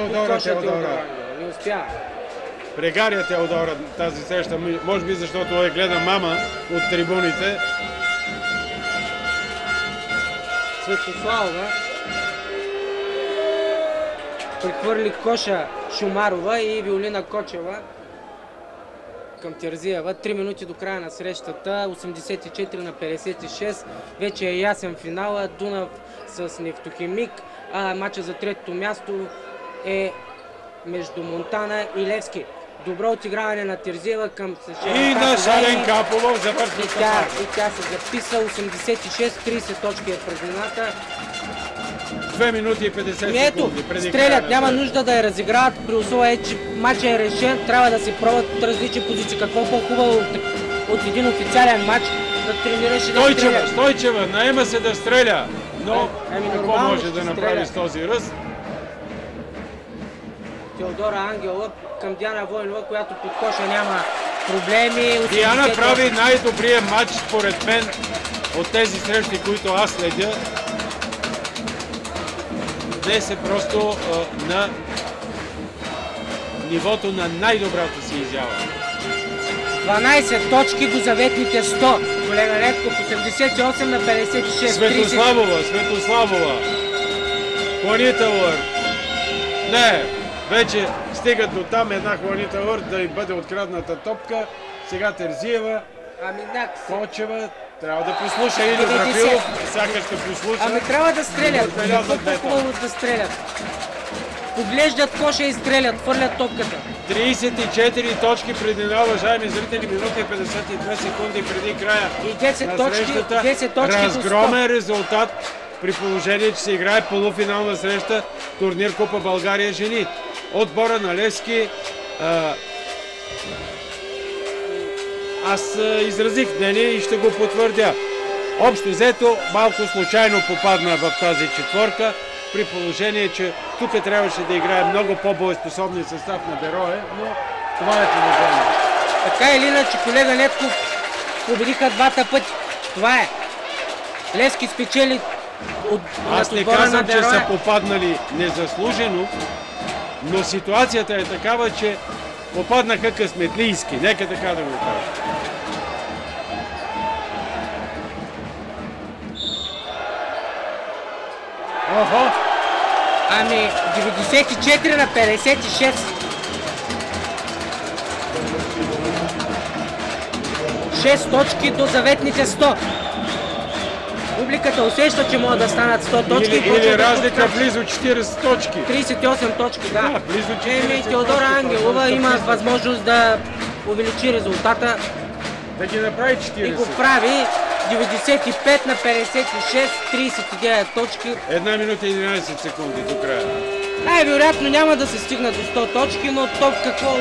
Теодора. Не успя. Прегаря Теодора тази среща, може би защото я гледа мама от трибуните. Светославова прехвърли коша Шумарова и Виолина Кочева към Терзиева. 3 минути до края на срещата, 84 на 56. Вече е ясен финала. Дунав с Нефтохимик. Матча за третото място е между Монтана и Левски. Добро отиграване на Терзиева към И на Шален Каполов завършва и тя се записа. 86-30 точки е предината. 2 минути и 50 секунди преди стрелят, няма нужда да я разиграват, при условие, че матчът е решен, трябва да се пробват от различни позиции. Какво по-хубаво от един официален матч да тренираш и да стрелят. Стойчева, наема се да стреля, но какво може да направи с този ръст? Теодора Ангелова към Диана Войнова, която под коша няма проблеми. Диана прави най-добрия матч, според мен, от тези срещи, които аз следя. Днес е просто на нивото на най-добрата си изява. 12 точки до заветните 100. Колега Левков, 88 на 56. Светославова. Хланита Уърд. Не, вече стигат до там една Хланита Уърд да й бъде открадната топка. Сега Терзиева. Кочева. Трябва да послуша или Зрафилов, сякаш ще послуша. Трябва да стрелят. По-хубаво да стрелят. Поглеждат коша и стрелят, хвърлят топката. 34 точки преди това, уважаеми зрители, минути и 52 секунди преди края и 10 на срещата. 10 точки разгромен резултат при положение, че се играе полуфинална среща турнир Купа България жени. Отбора на Левски аз изразих мнение и ще го потвърдя. Общо взето, малко случайно попадна в тази четворка, при положение, че тук трябваше да играе много по-боеспособния състав на Берое, но това е положение. Така или иначе, колега Левков победиха двата пъти. Това е. Левски спечели от аз не казвам, че са попаднали незаслужено, но ситуацията е такава, че попаднаха късметлийски. Нека така да го кажа. Охо! 94 на 56. 6 точки до заветните 100. Публиката усеща, че могат да станат 100 точки. Или разлика близо 40 точки. 38 точки, да. Близо 40 Теодора Ангелова има възможност да увеличи резултата. Да ги направи 40. И го прави. 95 на 56, 39 точки. 1 минута и 11 секунди до края. Най-вероятно няма да се стигна до 100 точки, но топ какво...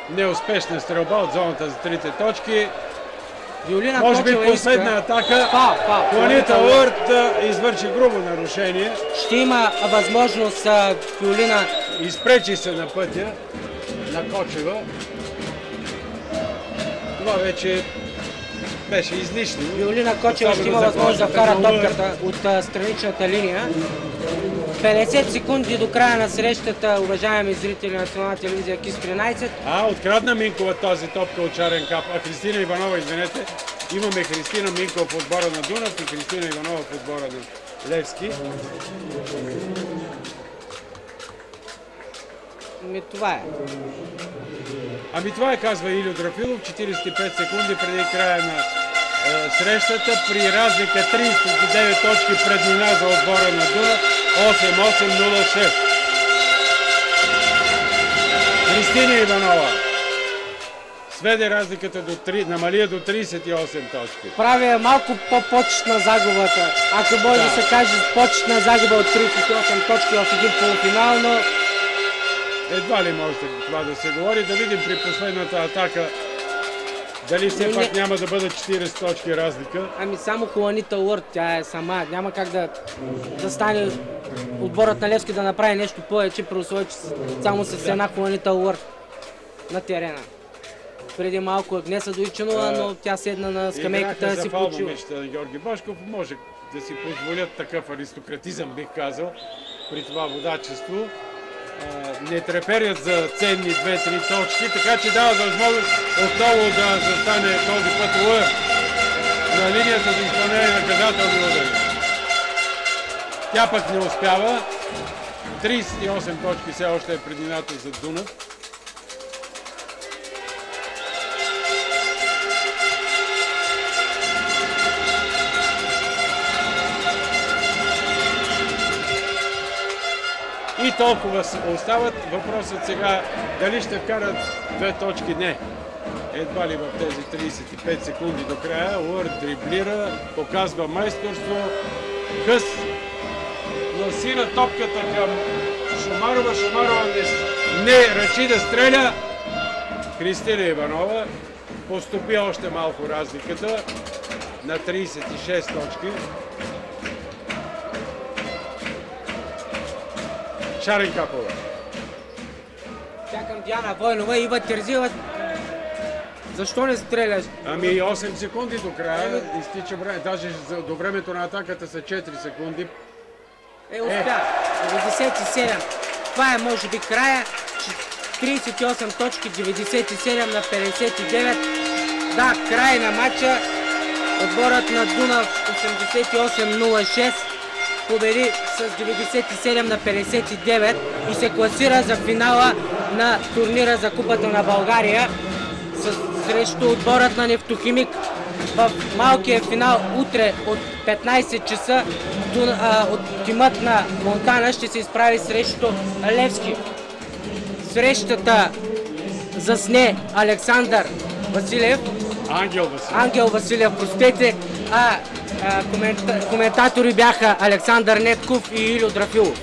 Неуспешна стрелба от зоната за трите точки. Виолина може би последна атака. Хланита Уърд извърши грубо нарушение. Ще има възможност Виолина. Изпречи се на пътя на Кочева. Това вече беше излишно. Виолина Кочева ще има възможност да вкара топката от страничната линия. 50 секунди до края на срещата, уважаеми зрители на Национална телевизия КИС 13. Открадна Минкова тази топка от Шарен Кап. Христина Иванова, извинете. Имаме Христина Минкова в отбора на Дунав и Христина Иванова в отбора на Левски. Това е. Това е, казва Илю Драфилов, 45 секунди преди края на срещата, при разлика 39 точки преднина за отбора на Дунав, 8-8-0-6. Христина Иванова сведе разликата намалия до 38 точки. Прави малко по-почетна загубата. Ако може да се каже почетна загуба от 38 точки в един полуфинал, но едва ли може това да се говори. Да видим при последната атака дали все пак няма да бъдат 40 точки разлика. Само Хуанита Уорд, тя е сама. Няма как да стане отборът на Левски да направи нещо повече, при условие, че само с една Хуанита Уорд на терена. Преди малко Агнеса Дойчинова, но тя седна на скамейката да си почива. Момичета на Георги Башков, може да си позволят такъв аристократизъм, бих казал, при това водачество. Не треперят за ценни 2-3 точки, така че дава възможност отново да застане този път Уър на линията за изпълнение на наказателни удари. Тя пък не успява. 38 точки все още е предината за Дунав. И толкова остават. Въпросът сега дали ще вкарат 2 точки. Не. Едва ли в тези 35 секунди до края. Уърд дриблира, показва майсторство. Къс лансира топката към Шумарова. Шумарова не ръчи да стреля. Христина Иванова поступи още малко разликата на 36 точки. Шарен Капова. Тя към Диана Войнова, Ива Терзиева. Защо не стреляш? 8 секунди до края, изтича време. Даже до времето на атаката са 4 секунди. Успя. 97. Това е може би края. 38 точки, 97 на 59. Да, край на матча. Отборът на Дунав 88-06 победи с 97 на 59 и се класира за финала на турнира за Купата на България срещу отборът на Нефтохимик. В малкия финал утре от 15 часа от тимът на Монтана ще се изправи срещу Левски. Срещата засне Александър Василев. Ангел Василев, простете. Коментатори бяха Александър Нетков и Илю Драфилов.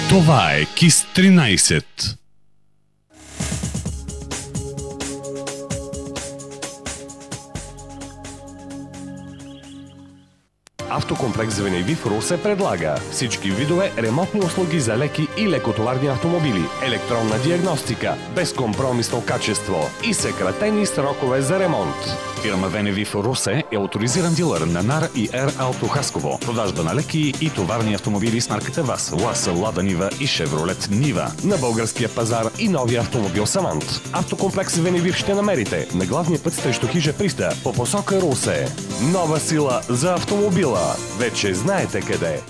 Това е КИС 13. Автокомплекс Звеневи в Русе предлага всички видове ремонтни услуги за леки и лекотоварни автомобили, електронна диагностика, безкомпромисно качество и съкратени срокове за ремонт. Фирма Веневи в Русе е оторизиран дилър на НАР и Р Ауто Хасково. Продажба на леки и товарни автомобили с марката ВАЗ, ЛАС, Лада Нива и Шевролет Нива. На българския пазар и новия автомобил Самант. Автокомплекс Веневи ще намерите на главния път срещу хижа 300 по посока Русе. Нова сила за автомобила. Вече знаете къде.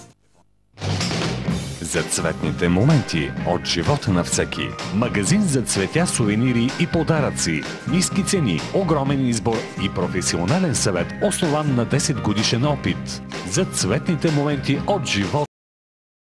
За цветните моменти от живота на всеки. Магазин за цветя, сувенири и подаръци. Ниски цени, огромен избор и професионален съвет, основан на 10 годишен опит. За цветните моменти от живота